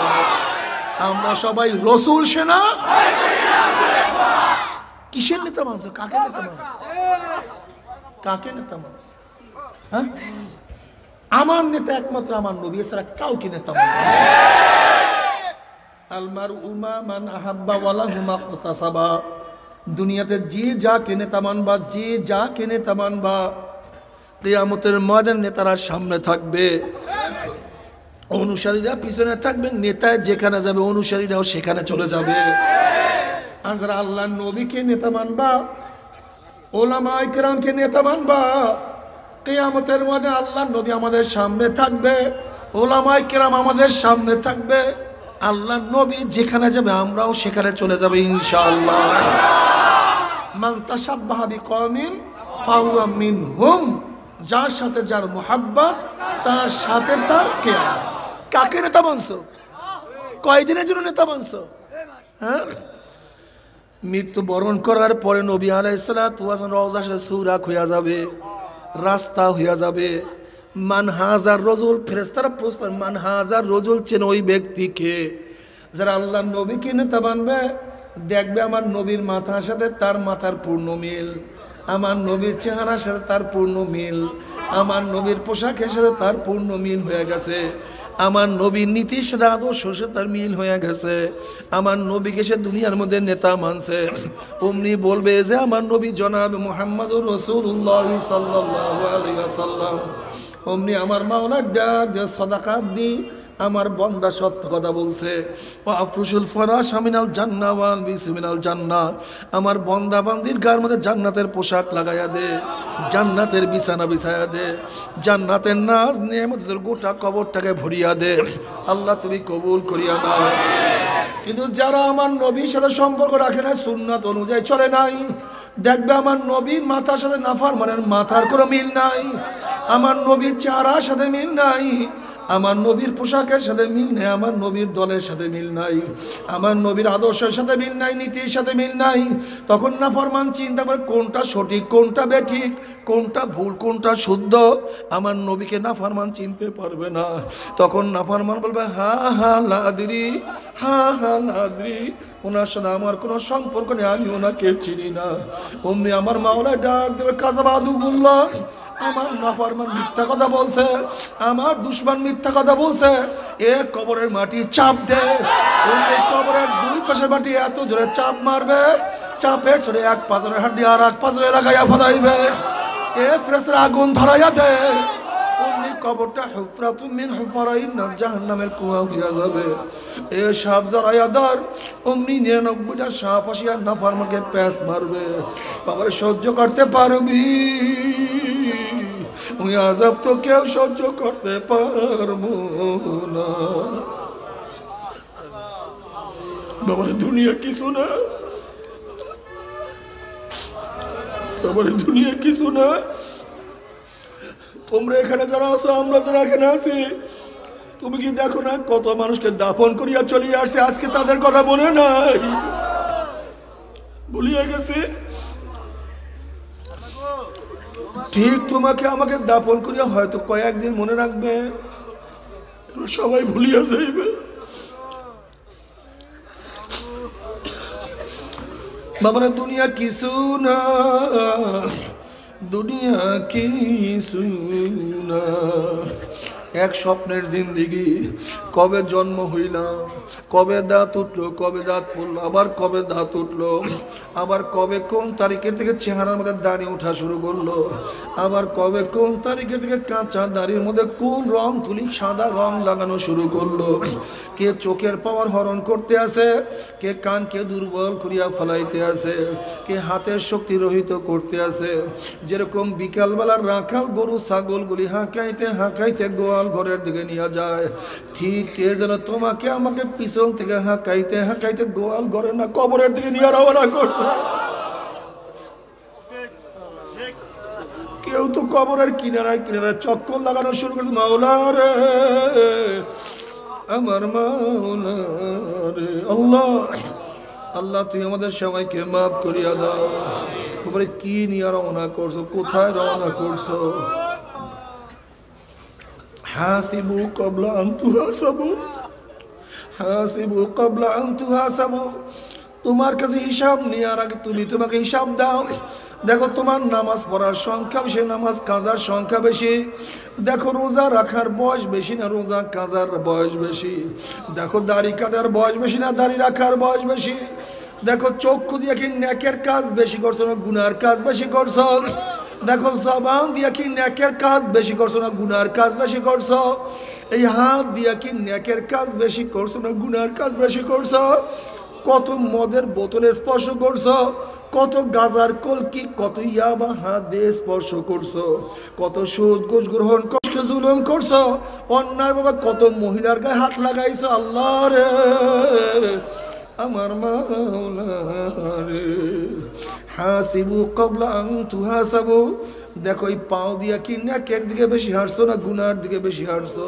আমরা সবাই রসুল সেনা। কিসের নেতা মানছো? কাকে নেতা মানছো? কাকে নেতা মানছো? হ্যাঁ, আমার নেতা একমাত্র আমার নবী, এছাড়া কাউকে নেতা মানে। আলমার উমা মান আহাব্বা ওয়ালা হুমা মুতাসাবা। দুনিয়াতে যে যাকে নেতা মানবা, যে যাকে নেতা মানবা, কিয়ামতের ময়দানে নেতারা সামনে থাকবে, অনুসারীরা পিছনে থাকবে। নেতা যেখানে যাবে অনুসারীরাও সেখানে চলে যাবে। আর যারা আল্লাহর নবীকে নেতা মানবা, ওলামায়ে কেরামকে নেতা মানবা। কিয়ামতের মধ্যে আল্লাহর নবী আমাদের সামনে থাকবে, ওলামায়ে কেরাম আমাদের সামনে থাকবে, আল্লাহর নবী যেখানে যাবে আমরাও সেখানে চলে যাবে ইনশাআল্লাহ। মান তাশাব্বাহা বিকওমিন ফাহুয়া মিনহুম, যার সাথে যার মুহাব্বত তার সাথে তার কেয়ামত। কাকে নেতা মানছো? কয়দিনের জন্য নেতা মানছো? হ্যাঁ, মৃত্যুবরণ করার পরে নবী আলাইহিস সালাতু ওয়াস সালাম রওজা সুরাক হইয়া যাবে, রাস্তা হইয়া যাবে। মান হাজার রজুল, ফেরেশতারা প্রশ্ন, মান হাজার রজুল, চেন ওই ব্যক্তিকে যারা আল্লাহর নবীকে নেতা মানবে। দেখবে আমার নবীর মাথার সাথে তার মাথার পূর্ণ মিল, আমার নবীর চেহারার সাথে তার পূর্ণ মিল, আমার নবীর পোশাকের সাথে তার পূর্ণ মিল হয়ে গেছে, আমার নবীর নীতির সাথে আদর্শের সাথে তার মিল হয়ে গেছে, আমার নবীকে সে দুনিয়ার মধ্যে নেতা মানছে। অমনি বলবে যে আমার নবী জনাব মুহাম্মদুর রাসূলুল্লাহ সাল্লাল্লাহু আলাইহি ওয়াসাল্লাম। অমনি আমার মাওলার ডাক যে সাদাকাত দি, আমার বান্দা সত্য কথা বলছে। ও আফরুশুল ফরাশ মিনাল জান্নাহ ওয়াল বিসু মিনাল জান্নাহ, আমার বান্দা বান্দির গায়ের মধ্যে জান্নাতের পোশাক লাগাইয়া দে, জান্নাতের বিছানা বিছাইয়া দে, জান্নাতের নাজ নেয়ামতের গোটা কবরটাকে ভরিয়া দে। আল্লাহ তুমি কবুল করিয়া নাও। কিন্তু যারা আমার নবীর সাথে সম্পর্ক রাখে না, সুন্নাত অনুযায়ী চলে নাই, দেখবে আমার নবীর মাথার সাথে নাফরমানের মাথার কোনো মিল নাই, আমার নবীর চেহারার সাথে মিল নাই, আমার নবীর পোশাকের সাথে মিল নেই, আমার নবীর দলের সাথে মিল নাই, আমার নবীর আদর্শের সাথে মিল নাই, নীতির সাথে মিল নাই। তখন নাফরমান চিন্তা করে কোনটা সঠিক, কোনটা বেঠিক, কোনটা ভুল, কোনটা শুদ্ধ। আমার নবীকে নাফরমান চিনতে পারবে না। তখন নাফরমান বলবে হা হা লাদরি, হা হা লাদরি, ওনার সাথে আমার কোনো সম্পর্ক নেই, আমি ওনাকে চিনি না। অমনি আমার মাওলা ডাক দেবে কাযাবাদুল্লাহ, আমার নাফরমান মিথ্যা কথা বলছে, আমার দুশমন মিথ্যা কথা বলছে, এ কবরের মাটি চাপ দে। ওই কবরের দুই পাশের মাটি এত জোরে চাপ মারবে, চাপের চড়ে এক পাজরের হাড্ডি আর এক পাজরে লাগাইয়া ফলাইবে, এ ফেরেশতারা আগুন ধরাইয়া দে। অমনি কবরটা হুফরাতুম মিন হুফারাইন জাহান্নামের কুয়া হইয়া যাবে। এ সাপ জড়াইয়া ধর। অমনি 99টা সাপ আসিয়া নাফরমানকে প্যাঁচ মারবে। বাবার সহ্য করতে পারবি? ওই আযাব তো কেউ সহ্য করতে পারবো না। বাবার দুনিয়া কিছু না, বাবার দুনিয়া কিছু না। তোমরা এখানে যারা আছো, আমরা যারা এখানে আছি, তুমি কি দেখো না কত মানুষকে দাফন করিয়া চলিয়ে আসছে, আজকে তাদের কথা মনে নাই, ভুলিয়ে গেছে। ঠিক তোমাকে আমাকে দাফন করিয়া হয়তো কয়েকদিন মনে রাখবে, সবাই ভুলিয়া যাইবে। বাবারা দুনিয়া কিছু না, দুনিয়া কিছু না। এক স্বপ্নের জিন্দিগি, কবে জন্ম হইলাম, কবে দাঁত উঠলো, কবে দাঁত পড়লো, আবার কবে দাঁত উঠলো, আবার কবে কোন তারিখের থেকে চেহারার মধ্যে দাড়ি ওঠা শুরু করলো, আবার কবে কোন তারিখের থেকে কাঁচা দাড়ির মধ্যে কোন রং তুলি সাদা রং লাগানো শুরু করলো। কে চোখের পাওয়ার হরণ করতে আছে, কে কানকে দুর্বল করিয়া ফেলাইতে আছে, কে হাতের শক্তি রহিত করতে আছে। যেরকম বিকালবেলার রাখাল গরু ছাগলগুলি হাঁকাইতে হাঁকাইতে গোয়াল ঘরের দিকে নিয়ে যায়, ঠিক কে যেন তোমাকে আমাকে পিছন থেকে হাঁকাইতে হাঁকাইতে গোয়াল ঘরের না কবরের দিকে নিয়ে রওনা করছে। কেউ তো কবরের কিনারায় কিনারায় চক্কর লাগানো শুরু করছে, মাওলা রে আমার মাওলা রে। আল্লাহ আল্লাহ তুমি আমাদের সবাইকে মাফ করিয়া দাও। তারপরে কি নিয়ে রওনা করছো, কোথায় রওনা করছো? হাসিবু ক্বাবলা আন তুহাসাবু, হাসিবু ক্বাবলা আন তুহাসাবু। তোমার কাছে হিসাব নেওয়ার আগে তুমি তোমাকে হিসাব দাও। দেখো তোমার নামাজ পড়ার সংখ্যা বেশি, নামাজ কাজার সংখ্যা বেশি। দেখো রোজা রাখার বয়স বেশি না রোজা কাজার বয়স বেশি। দেখো দাড়ি কাটার বয়স বেশি না দাড়ি রাখার বয়স বেশি। দেখো চক্ষু দিয়ে কি নেকের কাজ বেশি করছো না গুনার কাজ বেশি করছো। দেখো জবান দিয়ে কি নেকের কাজ বেশি করছো না গুনার কাজ বেশি করছো। এই হাত দিয়ে কি নেকের কাজ বেশি করছো না গুনার কাজ বেশি করছো। কত মদের বোতলে স্পর্শ করছো, কত গাজার কলকি, কত ইয়াবা হাত দিয়ে স্পর্শ করছো, কত সুদ ঘুষ গ্রহণ করছো, জুলুম করছো, অন্যায় বাবা কত মহিলার গায়ে হাত লাগাইছো। আল্লাহ রে আমার মাওলা রে, হাসিবু ক্বাবলা আন তুহাসাবু। দেখো এই পাও দিয়া কি নেকের দিকে বেশি হাঁটছো না গুনার দিকে বেশি হাঁটছো?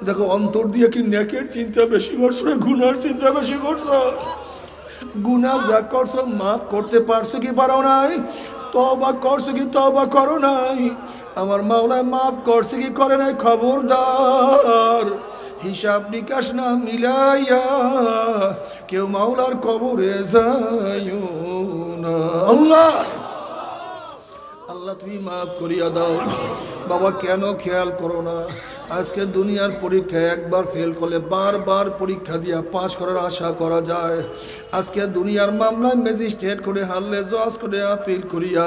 দেখো অন্তর দিয়ে কি নেকের চিন্তা বেশি করছো না গুনার চিন্তা বেশি করছো? গুনাহ যা করছো মাফ করতে পারছো কি পারো নাই? তওবা করছো কি তওবা করো নাই? আমার মাওলা মাফ করছে কি করে নাই? খবরদার, হিসাব নিকাশ না মিলাইয়া কেউ মাওলার কবরে যাইও না। আল্লাহ আল্লাহ তুমি মাফ করিয়া দাও। বাবা কেন খেয়াল করো না? আজকে দুনিয়ার পরীক্ষায় একবার ফেল করলে বারবার পরীক্ষা দিয়া পাশ করার আশা করা যায়। আজকে দুনিয়ার মামলায় ম্যাজিস্ট্রেট করে হারলে জজ করে আপিল করিয়া,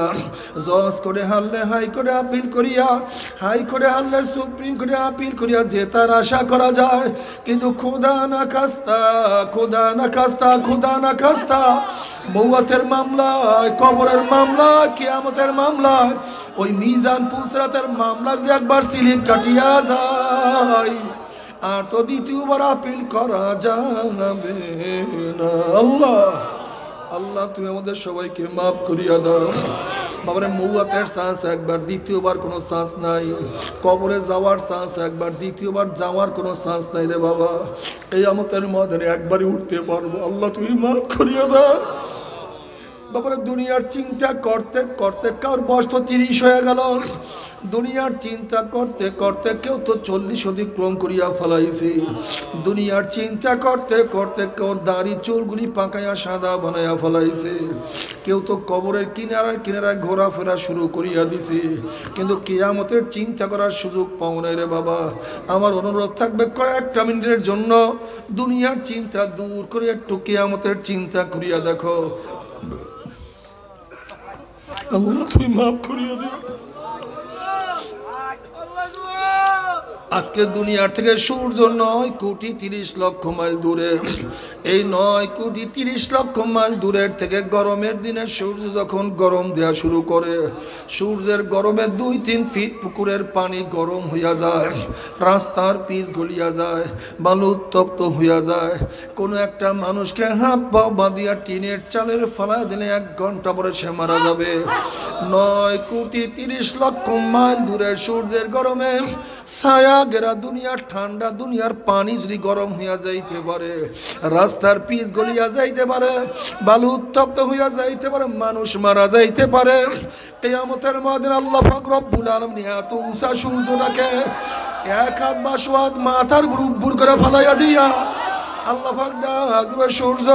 জজ করে হারলে হাই করে আপিল করিয়া, হাই করে হারলে সুপ্রিম কোর্টে আপিল করিয়া জেতার আশা করা যায়। কিন্তু খোদা না খাস্তা, খোদা না খাস্তা, খোদা না খাস্তা, মৌয়াতের মামলায়, কবরের মামলায়, কিয়ামতের মামলায়, ওই মিজান পুসরাতের মামলা যদি একবার সিলিপ কাটিয়া যায় আর তো দ্বিতীয়বার আপিল করা যাবে না। আল্লাহ আল্লাহ তুমি আমাদের সবাইকে মাফ করিয়া দাও। বাবারে মৌয়াতের চান্স একবার, দ্বিতীয়বার কোনো চান্স নাই। কবরে যাওয়ার চান্স একবার, দ্বিতীয়বার যাওয়ার কোনো চান্স নাই রে বাবা। এই আমতের ময়দানে একবারই উঠতে পারবো। আল্লাহ তুমি মাফ করিয়া দাও। বাবারে দুনিয়ার চিন্তা করতে করতে কার বয়স তো 30 হয়ে গেল। দুনিয়ার চিন্তা করতে করতে কেউ তো 40 অতিক্রম করিয়া ফেলাইছে। দুনিয়ার চিন্তা করতে করতে কেউ দাড়ি চুলগুলি পাকাইয়া সাদা বানাইয়া ফেলাইছে। কেউ তো কবরের কিনারায় কিনারায় ঘোরাফেরা শুরু করিয়া দিছে। কিন্তু কিয়ামতের চিন্তা করার সুযোগ পাও নাই রে বাবা। আমার অনুরোধ থাকবে কয়েকটা মিনিটের জন্য দুনিয়ার চিন্তা দূর করে একটু কিয়ামতের চিন্তা করিয়া দেখো। আল্লাহ তুমি মাফ করিয়া দিও। আজকে দুনিয়ার থেকে সূর্য 9,30,00,000 মাইল দূরে। এই 9,30,00,000 মাইল দূরের থেকে গরমের দিনে সূর্য যখন গরম দেওয়া শুরু করে, সূর্যের গরমে 2-3 ফিট পুকুরের পানি গরম হইয়া যায়, রাস্তার পিচ গলিয়া যায়, বালু উত্তপ্ত হইয়া যায়। কোনো একটা মানুষকে হাত পা বাঁধিয়া টিনের চালের ফালায় দিলে 1 ঘন্টা পরে সে মারা যাবে। 9,30,00,000 মাইল দূরের সূর্যের গরমে ছায়া গেরা দুনিয়ার ঠান্ডা দুনিয়ার পানি যদি গরম হইয়া যাইতে পারে, রাস্তার পিচ গলিয়া যাইতে পারে, বালু উত্তপ্ত হইয়া যাইতে পারে, মানুষ মারা যাইতে পারে, কিয়ামতের ময়দানে আল্লাহ পাক রব্বুল আলামিন এত উঁচা সূর্যটাকে 1 হাত বা 100 হাত মাথার উপর করে ফালাইয়া দিয়া আল্লাহ পাক ডাকবে, সূর্য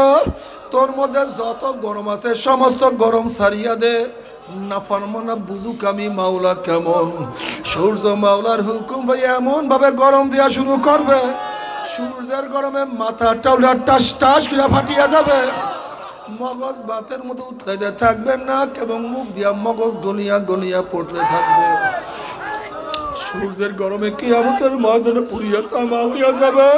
তোর মধ্যে যত গরম আছে সমস্ত গরম সারিয়া দে। নাফরমানা বুঝুক আমি মাওলা কেমন। সূর্য মাওলার হুকুম ভাই এমন ভাবে গরম দেওয়া শুরু করবে, সূর্যের গরমে মাথা টাউলা টাস টাস করে ফাটিয়া যাবে, মগজ ভাতের মতো উতলাইতে থাকবে না এবং মুখ দিয়া মগজ গলিয়া গলিয়া পড়তে থাকবে। সূর্যের গরমে কিয়ামতের ময়দানে পুড়িয়া তামা হইয়া যাবে,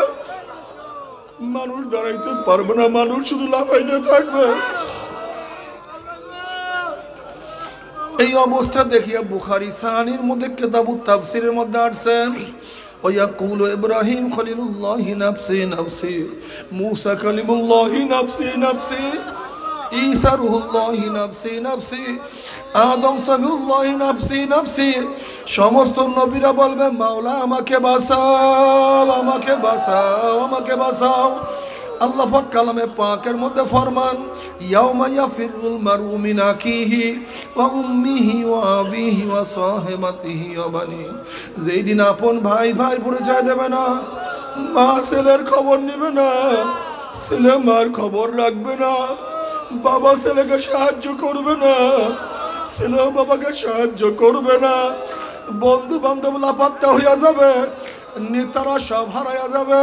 মানুষ দাঁড়াইতে পারবে না, মানুষ শুধু লাফাইতে থাকবে। এই অবস্থা দেখিয়া বুখারী সানির মধ্যে কিতাবুত তাফসীরের মধ্যে আসছেন, ওয়ায়াকুলু ইব্রাহিম খলিলুল্লাহি নাফসি নাফসি, মূসা কালিমুল্লাহি নাফসি নাফসি, ঈসা রূহুল্লাহি নাফসি নাফসি, আদম সফিউল্লাহি নাফসি নাফসি। সমস্ত নবীরা বলবে মাওলা আমাকে বাঁচাও, আমাকে বাঁচাও, আমাকে বাঁচাও। আল্লাহ পাক কালামে পাকের মধ্যে ফরমান, ইয়াউমা ইয়াফিরুল মারউ মিন আখিহি ওয়া উম্মিহি ওয়া আবিহি ওয়া সাহিবাতিহি ওয়া বানি। যেই দিন আপন ভাই ভাই পরিচয় দেবে না, মা ছেলের খবর নেবে না, ছেলে মার খবর রাখবে না, বাবা ছেলেকে সাহায্য করবে না, ছেলে বাবাকে সাহায্য করবে না, বন্ধু বান্ধব লাপাত্তা হইয়া যাবে, নেতারা সব হারাইয়া যাবে।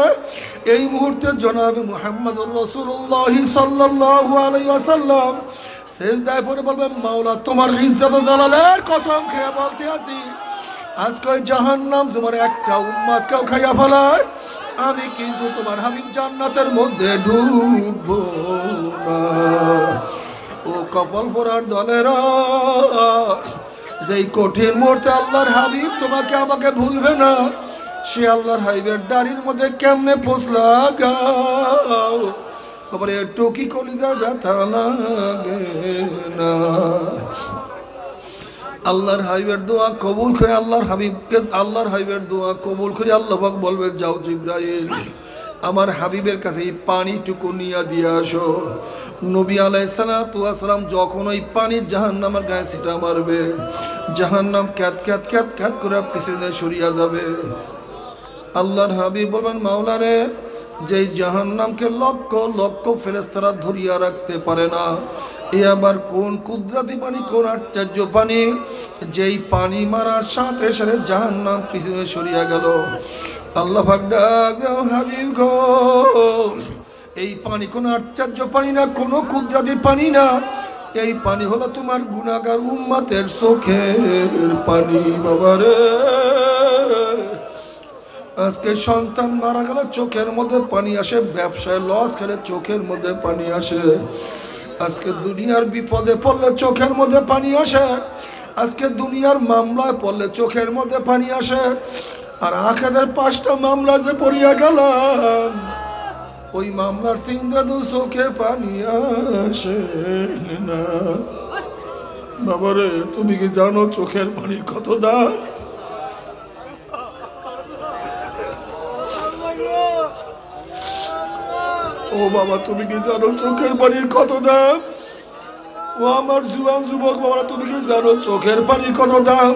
এই মুহূর্তে জনাবে মুহাম্মদুর রাসূলুল্লাহ সাল্লাল্লাহু আলাইহি ওয়াসাল্লাম সিজদায় পড়ে বলবেন, মাওলা তোমার ইজ্জত ও জালালের কসম খেয়ে বলতে আছি, আজকে জাহান্নাম তোমার একটা উম্মতকেও খাইয়া ফেলায়, আমি কিন্তু তোমার হাবিব জান্নাতের মধ্যে ঢুকবো না। ও কপাল পোড়ার দলেরা, যেই কঠিন মুহূর্তে আল্লাহর হাবিব তোমাকে আমাকে ভুলবে না, সে আল্লাহর হাবিবের দাড়ির মধ্যে কেমনে পোষলা গাও, আবার একটু কি কলিজা ব্যথা লাগে না। আল্লাহর হাবিবের দোয়া কবুল করে আল্লাহর হাবিবের দোয়া কবুল করে আল্লাহ পাক বলবে, যাও জিবরাইল আমার হাবিবের কাছে এই পানিটুকু নিয়ে দিয়ে আসো। নবী আলাইহিস সালাতু ওয়াস সালাম যখন ওই পানি জাহান্নামের গায়ে ছিটা মারবে, জাহান্নাম ক্যাত ক্যাত ক্যাত ক্যাত করে পিছনে সরিয়া যাবে। আল্লাহর হাবিব বলবেন, মাওলা রে, যেই জাহান্নামকে লক্ষ লক্ষ ফেরেশতারা ধরিয়া রাখতে পারে না, এ আবার কোন কুদরতি পানি, কোন আশ্চর্য পানি, যেই পানি মারার সাথে সাথে জাহান্নাম পিছনে সরিয়া গেল। আল্লাহ পাক ডাক দাও, হাবিব গো, এই পানি কোন আশ্চর্য পানি না, কোন কুদরতি পানি না, এই পানি হলো তোমার গুনাহগার উম্মতের চোখের পানি। বাবারে, আজকে সন্তান মারা গেলে চোখের মধ্যে পানি আসে, ব্যবসায় লস খেলে চোখের মধ্যে পানি আসে, আজকে দুনিয়ার বিপদে পড়লে চোখের মধ্যে পানি আসে, আজকে দুনিয়ার মামলায় পড়লে চোখের মধ্যে পানি আসে। আর আখেরের 5টা মামলা যে পড়িয়া গেলাম, ওই মামলার চিন্তা দু চোখে পানি আসে না। বাবারে, তুমি কি জানো চোখের পানির কত দাম? ও বাবা, তুমি কি জানো চোখের পানির কত দাম? ও আমার জুয়ান যুবক বাবা, তুমি কি জানো চোখের পানির কত দাম?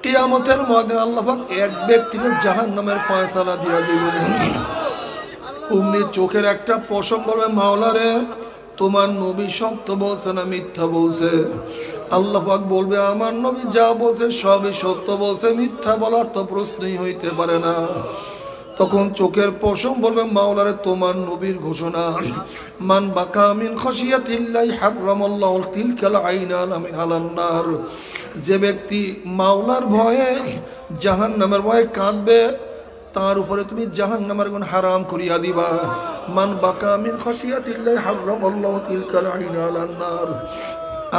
কিয়ামতের ময়দানে আল্লাহ পাক এক ব্যক্তিকে জাহান্নামের ফয়সালা দিয়া দিবে। অমনি চোখের একটা পশম বলবে, মাওলা রে, তোমার নবী সত্য বলছে না মিথ্যা বলছে? আল্লাহ পাক বলবে, আমার নবী যা বলছে সবই সত্য বলছে, মিথ্যা বলার তো প্রশ্নই হইতে পারে না। তখন চোখের পশম বলবে, মাওলারে, তোমার নবীর ঘোষণা, মান বাকা মিন খাশিয়াতিল্লাহি হারামাল্লাহু তিলকাল আইনাল আলান নার, যে ব্যক্তি মাওলার ভয়ে জাহান্নামের ভয়ে কাঁদবে, তার উপরে তুমি জাহান্নামের গুণ হারাম করিয়া দিবা। মান বাকা মিন খাশিয়াতিল্লাহি হারামাল্লাহু তিলকাল আইনাল আলান নার।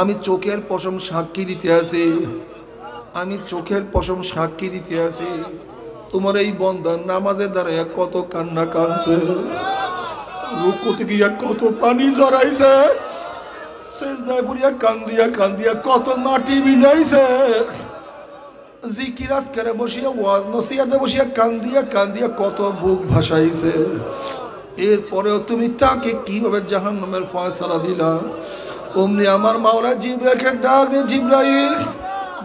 আমি চোখের পশম সাক্ষী দিতে আছি, আমি চোখের পশম সাক্ষী দিতে আছি, তোমার এই বন্দার নামাজে দাঁড়াইয়া কত কান্না কাঁদছে, রুকুতে গিয়া কত পানি জড়াইছে, সেজদায় পড়িয়া কান্দিয়া কান্দিয়া কত মাটি ভিজাইছে, জিকির আজকারে বসিয়া ওয়াজ নসিহাতে বসিয়া কান্দিয়া কান্দিয়া কত বুক ভাসাইছে। এরপরেও তুমি তাকে কিভাবে জাহান্নামের ফয়সালা দিলা? অমনি আমার মাওলা জিবরাইলকে ডাক দে, জিবরাইল,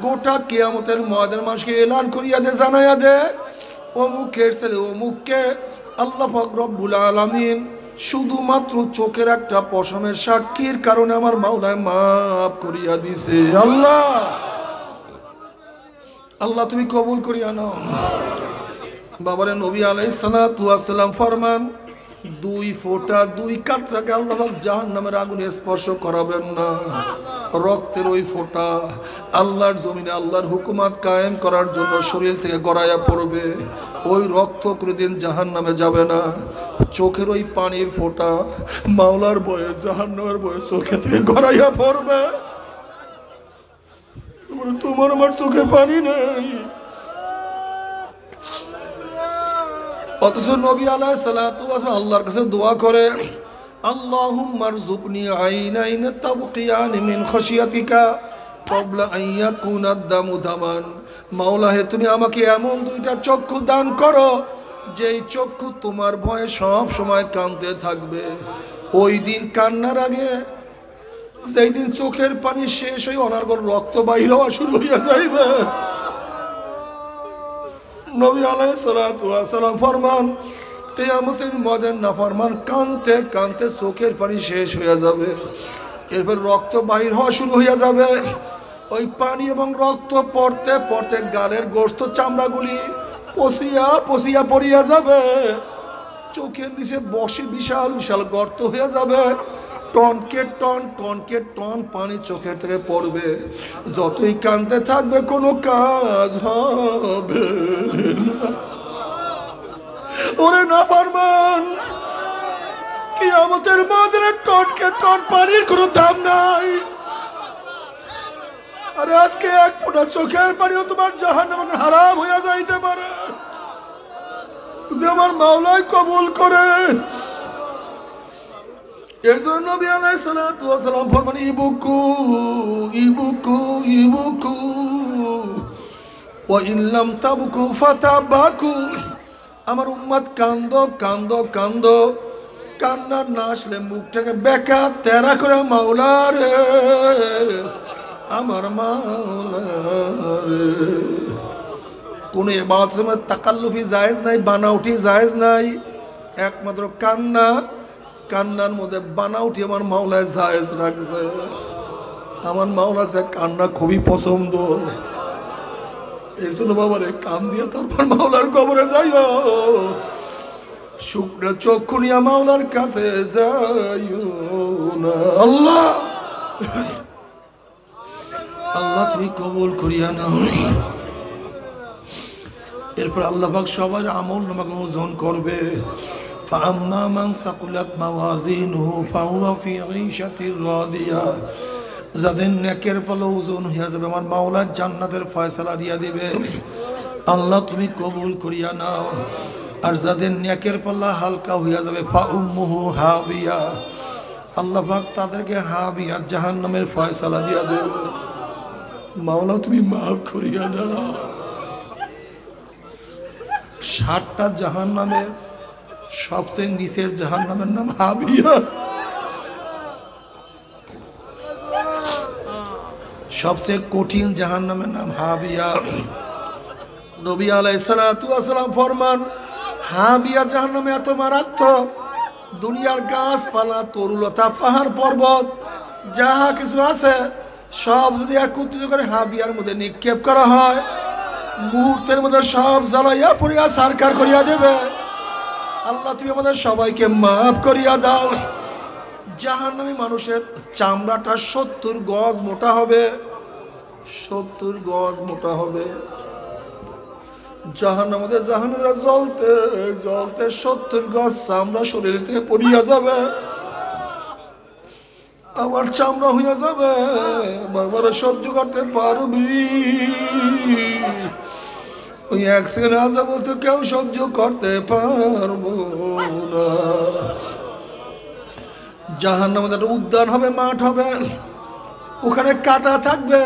গোটা কিয়ামতের ময়দানে মানুষকে এলান করিয়া দে, জানাইয়া দে, অমুকের ছেলে অমুককে আল্লাহ পাক রব্বুল আলামিন শুধুমাত্র চোখের একটা পশমের সাক্ষীর কারণে আমার মাওলায় মাফ করিয়া দিছে। আল্লাহ, আল্লাহ তুমি কবুল করিয়া নাও। বাবারে, নবী আলাইহিস সালাতু ওয়াস সালাম ফরমান, 2 ফোঁটা 2 কাতরাকে আল্লাহ পাক জাহান্নামের আগুনে স্পর্শ করাবেন না। রক্তের ওই ফোঁটা আল্লাহর জমিনে আল্লাহর হুকুমত কায়েম করার জন্য শরীর থেকে গড়াইয়া পড়বে, ওই রক্ত কোনোদিন জাহান্নামে যাবে না। চোখের ওই পানির ফোঁটা মাওলার বয়ে জাহান্নামের বয়ে চোখে থেকে গড়াইয়া পড়বে। তোমার আমার চোখে পানি নেই, অথচ নবী আলাইহিস সালাতু ওয়াস সালাম আল্লাহর কাছে দোয়া করে, আল্লাহুম্মা রযুকনি আইনাইন তাবকিয়ান মিন খাশিয়াতিকা ক্বাবলা আন ইয়াকুনা আদ-দামু দামান। মাওলা হে, তুমি আমাকে এমন 2টা চক্ষু দান করো, যেই চক্ষু তোমার ভয়ে সব সময় কাঁদতে থাকবে। ওই দিন কান্নার আগে, যেই দিন চোখের পানি শেষ হয়ে অনার্গল রক্ত বাইর হওয়া শুরু হইয়া যাইবে, নবী আলাইহিস সালাতু ওয়াস সালাম ফরমান, কিয়ামতের ময়দানে নাফরমান কাঁদতে কাঁদতে চোখের পানি শেষ হয়ে যাবে, এরপর রক্ত বাহির হওয়া শুরু হইয়া যাবে। ওই পানি এবং রক্ত পড়তে পড়তে গালের গোশত চামড়াগুলি পচিয়া পচিয়া পড়িয়া যাবে, চোখের নিচে বসে বিশাল বিশাল গর্ত হয়ে যাবে, টনকে টন পানি চোখের থেকে পড়বে। যতই কাঁদতে থাকবে কোনো কাজ হবে না। ওরে নাফরমান, কিয়ামতের ময়দানে টটকে টট পানির কোনো দাম নাই। আর আজকে এক ফোঁটা চোখের পানিও তোমার জাহান্নামে হারাম হইয়া যাইতে পারে যদি আমার মাওলাই কবুল করে। এর জন্য নবী আলাইহিস সালাতু ওয়াস সালাম ফরমান ইবুকু ইবুকু ইবুকু ওয়া ইন লাম তাবকু ফাতাবাকু। আমার উম্মত কান্দো কান্দো কান্দো, কান্নার না আসলে মুখটাকে বেকা তেরা করে মাওলা রে, আমার মাওলা রে। কোন ইবাদতের মধ্যে তাকাল্লুফি জায়েজ নাই, বানাউটি জায়েজ নাই, একমাত্র কান্না, কান্নার মধ্যে বানাউটি আমার মাওলায় জায়েজ রাখছে। আমার মাওলার কান্না খুবই পছন্দ। এর জন্য বাবারে কান দিয়ে তারপর মাওলার কবরে যাইও, শুকনো চক্ষু নিয়ে মাওলার কাছে যাইও না। আল্লাহ আল্লাহ তুমি কবুল করিয়া নাও। এরপর আল্লাহ পাক সবার আমল নামাকে ওজন করবে। ফাআম্মা মান সাকুলাত মাওয়াজিনুহু ফাহুয়া ফি ঈশাতির রাদিয়া। যাদের নেকের পাল্লা ওজন হইয়া যাবে আমার মাওলা জান্নাতের ফয়সালা দিয়া দিবে। আল্লাহ তুমি কবুল করিয়া নাও। আর যাদের নেকের পাল্লা হালকা হইয়া যাবে ফাউম্মুহু হাবিয়া, আল্লাহ পাক তাদেরকে হাবিয়া জাহান্নামের ফয়সালা দিয়া দেবে। মাওলা তুমি মাফ করিয়া দাও। 7টা জাহান্নামের সবচেয়ে নিচের জাহান্নামের নাম হাবিয়া। সবচেয়ে কঠিন জাহান্নামের নাম হাবিয়া। নবী আলাইহিস সালাতু ওয়াস সালাম ফরমান হাবিয়া জাহান্নামে এত মারাত্মক, দুনিয়ার গাছপালা তরুলতা পাহাড় পর্বত যাহা কিছু আছে সব যদি একত্রিত করে হাবিয়ার মধ্যে নিক্ষেপ করা হয়, মুহূর্তের মধ্যে সব জ্বালাইয়া পুড়িয়া সারকার করিয়া দেবে। আল্লাহ তুমি আমাদের সবাইকে মাফ করিয়া দাও। জাহান্নামী মানুষের চামড়াটা 70 গজ মোটা হবে, 70 গজ মোটা হবে। জাহান্নামে জাহান্নামীরা জ্বলতে জ্বলতে 70 গজ চামড়া শরীর থেকে পড়িয়া যাবে, আবার চামড়া হইয়া যাবে। বাবারা সহ্য করতে পারবি? ওই 1 সেকেন্ড আজাব তো কেউ সহ্য করতে পারবো না। জাহান্নামে একটা উদ্যান হবে, মাঠ হবে, ওখানে কাঁটা থাকবে।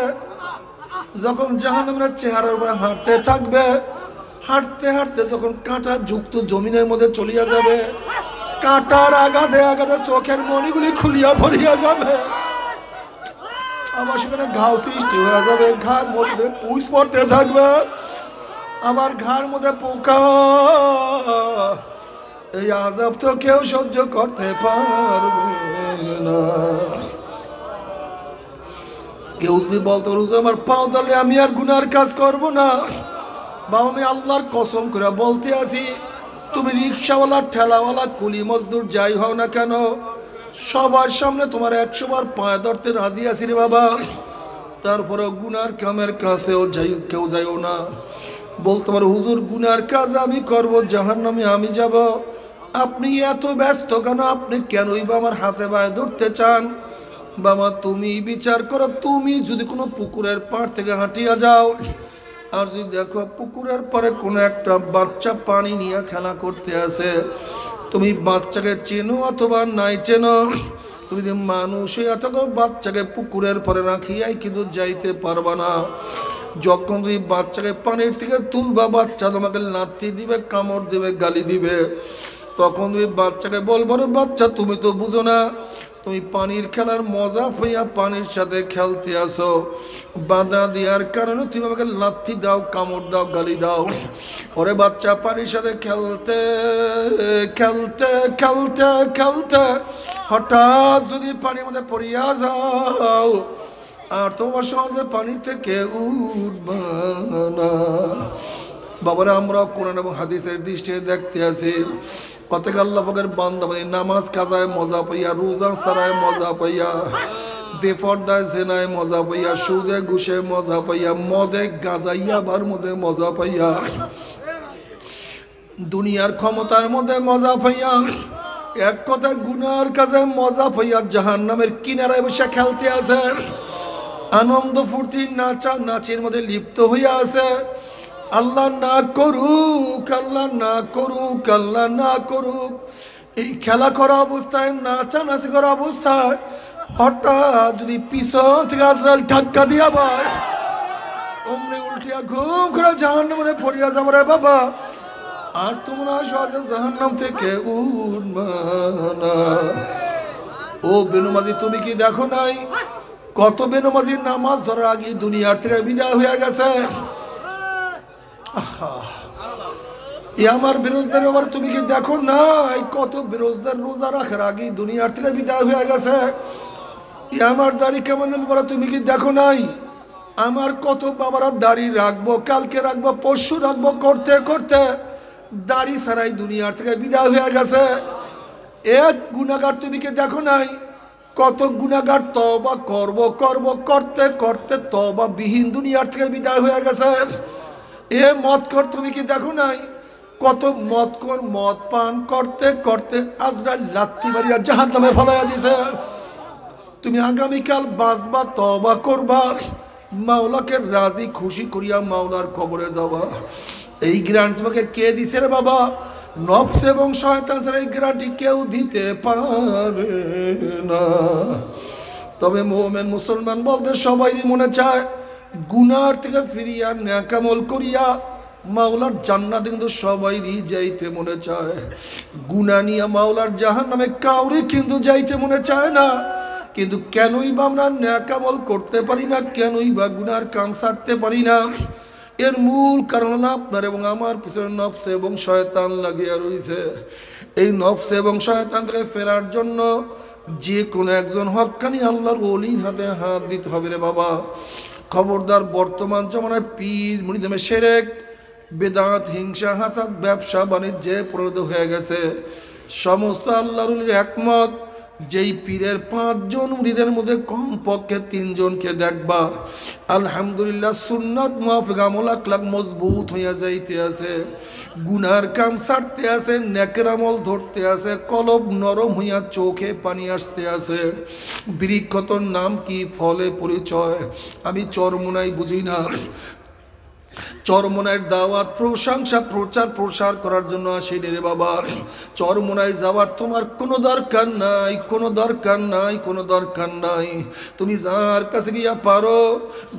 যখন জাহান্নামের চেহারার উপরে হাঁটতে থাকবে, হাঁটতে হাঁটতে যখন কাঁটা যুক্ত জমিনের মধ্যে চলিয়া যাবে, কাঁটার আঘাতে আঘাতে চোখের মণিগুলি খুলিয়া ভরিয়া যাবে। আবার সেখানে ঘাও সৃষ্টি হয়ে যাবে, ঘার মধ্যে পুষ পড়তে থাকবে, আবার ঘাড় মধ্যে পোকা। এই আযাব তো কেউ সহ্য করতে পারবে না। কেউ যদি বলতে পারো আমার পাও তাহলে আমি আর গুনার কাজ করব না, বা আমি আল্লাহর কসম করে বলতে আছি, তুমি রিক্সাওয়ালা, ঠেলাওয়ালা, কুলি মজদুর যাই হও না কেন, সবার সামনে তোমার 100 বার পায়ে ধরতে রাজি আছি রে বাবা। তারপরে গুনার কামের কাছেও কেউ যাইও না। বলতে পারো হুজুর গুনার কাজ আমি করব, জাহান্নামে আমি যাব। আপনি এত ব্যস্ত কেন? আপনি কেনই বা আমার হাতে পায়ে ধরতে চান? বাবা তুমি বিচার করো, তুমি যদি কোনো পুকুরের পাড় থেকে হাঁটিয়া যাও, আর যদি দেখো পুকুরের পরে কোনো একটা বাচ্চা পানি নিয়ে খেলা করতে আসে, তুমি বাচ্চাকে চেনো অথবা নাই চেনো, তুমি যদি মানুষ এতকে বাচ্চাকে পুকুরের পরে রাখিয়াই কিন্তু যাইতে পারবা না। যখন তুমি বাচ্চাকে পানির থেকে তুলবা, বাচ্চা তোমাকে লাথি দিবে, কামড় দিবে, গালি দিবে, তখন তুমি বাচ্চাকে বলবো রে বাচ্চা তুমি তো বুঝো না, তুমি পানির খেলার মজা পাইয়া পানির সাথে খেলতে আসো, বাধা দেওয়ার কারণে তুমি আমাকে লাথি দাও, কামড় দাও, গালি দাও। ওরে বাচ্চা পানির সাথে খেলতে খেলতে খেলতে খেলতে হঠাৎ যদি পানির মধ্যে পড়িয়া যাও, আর তোমার সমাজে পানির থেকে উঠবা না। বাবারা আমরা কোরআন এবং হাদিসের দৃষ্টিতে দেখতে আছি, কতক আল্লাহ পাকের বান্দা নামাজ কাজায় মজা পাইয়া, রোজা সারায় মজা পাইয়া, বেপরদায় জেনায় মজা পাইয়া, সুদে ঘুষে মজা পাইয়া, মদে গাজাইয়া বার মধ্যে মজা পাইয়া, দুনিয়ার ক্ষমতার মধ্যে মজা পাইয়া, এক কথায় গুনার কাজে মজা পাইয়া জাহান্নামের কিনারায় বসে খেলতে আছে, আনন্দ ফুর্তি নাচা নাচের মধ্যে লিপ্ত হইয়া আছে। আল্লাহ না করুক, আল্লাহ না করুক, আল্লাহ না করুক, এই খেলা করা অবস্থায়, নাচানাচি করা অবস্থায় হঠাৎ যদি পিছন থেকে আজরাইল ধাক্কা দিয়া পায়, অমনি উল্টিয়া ঘুম করে জাহান্নামের মধ্যে পড়িয়া যাবো রে বাবা। আর তোমরা সহজে জাহান্নাম থেকে উঠবা না। ও বেনমাজি, তুমি কি দেখো নাই কত বেনমাজির নামাজ ধরার আগে দুনিয়ার থেকে বিদায় হয়ে গেছে? আমার বেরোজদার বাবার, তুমি কি দেখো নাই কত বেরোজদার রোজা রাখার আগে দুনিয়ার থেকে বিদায় হয়ে গেছে? আমার দাড়ি কেমন বাবারা, তুমি কি দেখো নাই আমার কত বাবারা দাড়ি রাখবো, কালকে রাখবো, পরশু রাখবো করতে করতে দাড়ি ছাড়াই দুনিয়ার থেকে বিদায় হয়ে গেছে। এক গুনাহগার, তুমি কি দেখো নাই কত গুনাহগার তওবা করব করব করতে করতে তওবা বিহীন দুনিয়ার থেকে বিদায় হয়ে গেছে। এ মদখোর, তুমি কি দেখো নাই কত মদখোর মদ পান করতে করতে আজরাইল লাত্তি মারিয়া জাহান্নামে ফলাইয়া দিছে। তুমি আগামীকাল বাঁচবা, তওবা করবা, মাওলাকে রাজি খুশি করিয়া মাওলার কবরে যাবা। এই গ্যারান্টি তোমাকে কে দিছে রে বাবা? নফস এবং শয়তান ছাড়া এই গ্যারান্টি কেউ দিতে পারে না। তবে মুমিন মুসলমান বলতে সবাই মনে চায় গুনার থেকে ফিরিয়া নেক আমল করিয়া মাওলার জান্নাতে কিন্তু সবাইরই যাইতে মনে চায়। গুনাহ নিয়ে মাওলার জাহান্নামে কাউরি কিন্তু যাইতে মনে চায় না। কিন্তু কেনই বা আমরা নেক আমল করতে পারি না, কেনই বা গুনার কাম ছাড়তে পারি না? এর মূল কারণ হলো আপনার এবং আমার পিছনে নফস এবং শয়তান লাগিয়া রয়েছে। এই নফস এবং শয়তান থেকে ফেরার জন্য যে কোনো একজন হক্কানি আল্লাহর ওলির হাতে হাত দিতে হবে রে বাবা। খবরদার, বর্তমান জমানায় পীর মুরিদে শিরক, বেদাত, হিংসা, হাসাদ, ব্যবসা বাণিজ্যে পরিণত হয়ে গেছে। সমস্ত আল্লাহর ওলির একমত, যেই পীরের 5 জন মুরিদের মধ্যে কমপক্ষে 3 জনকে দেখবা আলহামদুলিল্লাহ সুন্নাত মুআফিক আমল আখলাক মজবুত হইয়া যাইতে আছে, গুনার কাম ছাড়তে আছে, নেকের আমল ধরতে আছে, কলব নরম হইয়া চোখে পানি আসতে আছে। বৃক্ষতর নাম কি, ফলে পরিচয় আমি চরমোনাই বুঝি না। চরমোনাইয়ের দাওয়াত, প্রশংসা, প্রচার প্রসার করার জন্য আসেনি রে বাবা। চরমোনাই যাওয়ার তোমার কোনো দরকার নাই, কোনো দরকার নাই, কোনো দরকার নাই। তুমি যার কাছে গিয়া পারো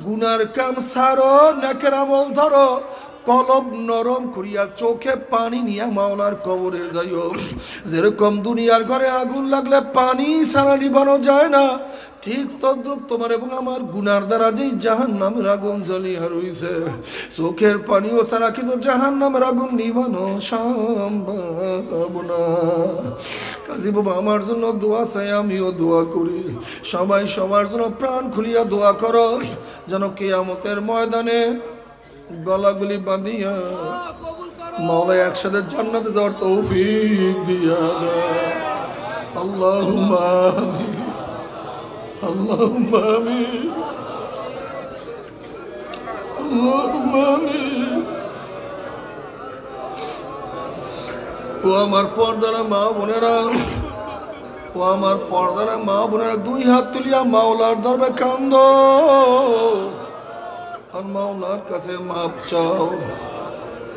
গুনার কাম ছাড়ো, নেকের আমল ধরো, কলব নরম করিয়া চোখে পানি নিয়ে মাওলার কবরে যাইও। যেরকম দুনিয়ার ঘরে আগুন লাগলে পানি ছাড়া নিবানো যায় না, ঠিক তদ্রুপ তোমার এবং আমার গুনার দ্বারা যেই জাহান্নামের আগুন জ্বলিয়া রইছে, চোখের পানিও ছাড়া কিন্তু জাহান্নামের আগুন নিবানো সম্ভব না। কাজী বাবা, আমার জন্য দোয়া চাই, আমিও দোয়া করি। সবাই সবার জন্য প্রাণ খুলিয়া দোয়া করো, যেন কিয়ামতের ময়দানে গলাগুলি বাঁধিয়া মাওলা একসাথে জান্নাতে যাওয়ার তৌফিক দিয়া দেয়। আল্লাহুম্মা আমিন, আল্লাহুম্মা আমিন, আল্লাহুম্মা আমিন। ও আমার পর্দারা মা বোনেরা, ও আমার পর্দারা মা বোনেরা, 2 হাত তুলিয়া মাওলার দরবারে কান্দো আর মাওলার কাছে মাপ চাও।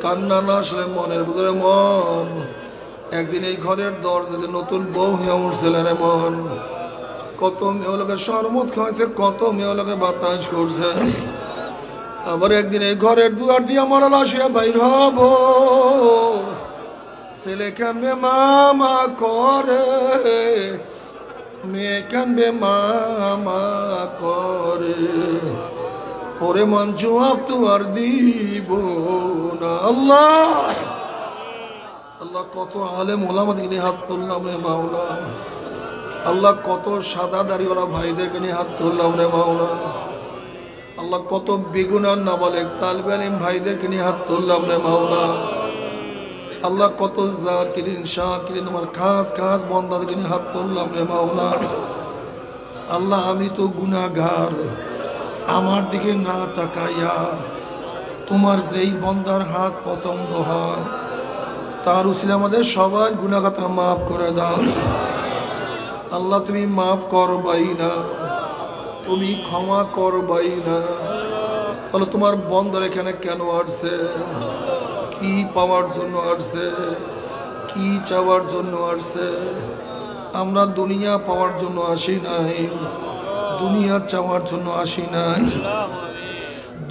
কান্না না আসলে মনের ভিতরে মন, একদিন এই ঘরের দরজাতে নতুন বউ হয়ে উঠছিলেন মন, কত মেয়েগুলোকে শরবত খাওয়াইছে, কত মেয়েগুলোকে বাতাস করছে। আবার একদিন এই ঘরের দুয়ার দিয়ে মরাল আসিয়া বাইর হব, ছেলে কানবে মামা করে, মেয়ে কানবে মামা করে, ওরে মন জবাব তো আর দিব না। আল্লাহ আল্লাহ, কত আলেম ওলামাদেরকে নিয়ে হাত তুললাম রে মাওলা। আল্লাহ, কত সাদা দাড়িওয়ালা ভাইদেরকে নিয়ে হাত তুললাম রে মাওলা। আল্লাহ, কত বেগুনার নাবালেগ তালিবে ইলম ভাইদেরকে নিয়ে হাত তুললাম রে মাওলা। আল্লাহ, কত জাকিরিন শাকিরিন আমার খাস খাস বন্দাদেরকে নিয়ে হাত তুললাম রে মাওলা। আল্লাহ, আমি তো গুনাহগার, আমার দিকে না তাকাইয়া তোমার যেই বন্দার হাত পছন্দ হয় তার উসিলে আমাদের সবার গুনাহ খাতা মাফ করে দাও। আল্লাহ তুমি মাফ করবাই না, তুমি ক্ষমা করবাই না। তাহলে তোমার বন্দর এখানে কেন আসছে? কি পাওয়ার জন্য আসছে? কি চাওয়ার জন্য আসছে? আমরা দুনিয়া পাওয়ার জন্য আসি নাই, দুনিয়া চাওয়ার জন্য আসি নাই,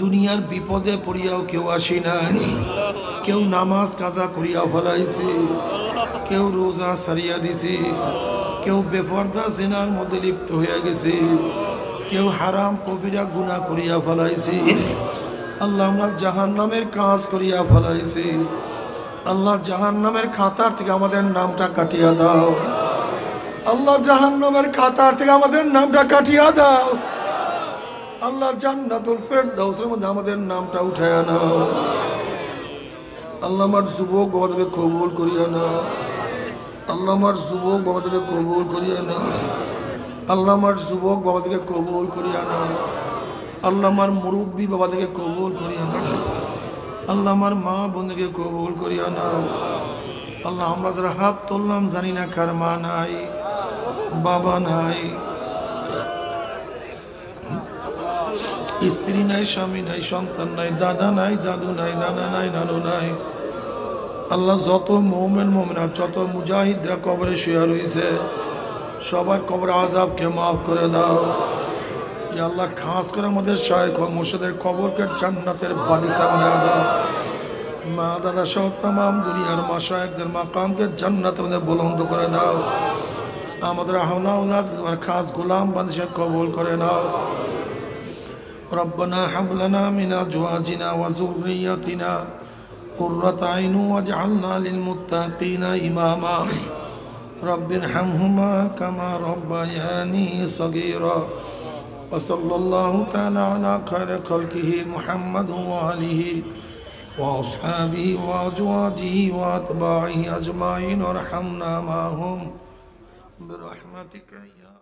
দুনিয়ার বিপদে পড়িয়াও কেউ আসি নাই। কেউ নামাজ কাজা করিয়া ফেলাইছি, কেউ রোজা সারিয়া দিছি, কেউ বেপরদা জিনার মধ্যে লিপ্ত হইয়া গেছি, কেউ হারাম কবিরা গুনাহ করিয়া ফেলাইছি। আল্লাহ আমরা জাহান্নামের কাজ করিয়া ফেলাইছি। আল্লাহ জাহান্নামের খাতার থেকে আমাদের নামটা কাটিয়া দাও। আল্লাহ জাহান্নামের খাতার থেকে আমাদের নামটা কাটিয়া দাও। আল্লাহ জান্নাতুল ফেরদাউসের মধ্যে আমাদের নামটা উঠায়া নাও। আল্লাহ আমার যুবক বাবাদেরকে কবুল করিয়া নাও। আল্লাহ আমার যুবক বাবাদেরকে কবুল করিয়া নাও। আল্লাহ আমার যুবক বাবাদেরকে কবুল করিয়া নাও। আল্লাহ আমার মুরব্বী বাবাদেরকে কবুল করিয়া নাও। আল্লাহ আমার মা বোনদেরকে কবুল করিয়া নাও। আল্লাহ আমরা যারা হাত তুললাম জানি না কার মা নাই, বাবা নাই, স্ত্রী নাই, স্বামী নাই, সন্তান নাই, দাদা নাই, দাদু নাই, নানা নাই, নানু নাই। আল্লাহ যত মুমিন মুমিনাত, যত মুজাহিদরা কবরে শুয়ে রয়েছে সবার কবর আযাবকে মাফ করে দাও। ইয়া আল্লাহ খাস করে আমাদের শায়েখ ও মুর্শিদের কবরকে জান্নাতের বাগিচা বানিয়ে দাও। মা দাদা সহ তামাম দুনিয়ার মাশায়েখদের মাকামকে জান্নাতের মধ্যে বুলন্দ করে দাও। আমাদের আহলা আওলাদ তোমার খাস গোলাম বানিয়ে কবুল করে নাও। ربنا هب لنا من أزواجنا وذرياتنا قرة أعين واجعلنا للمتقين إماما رب ارحمهما كما ربياني صغيرا وصلى الله تعالى على خير خلقه محمد وآله وأصحابه وأزواجه وأتباعه أجمعين وارحمنا معهم برحمتك يا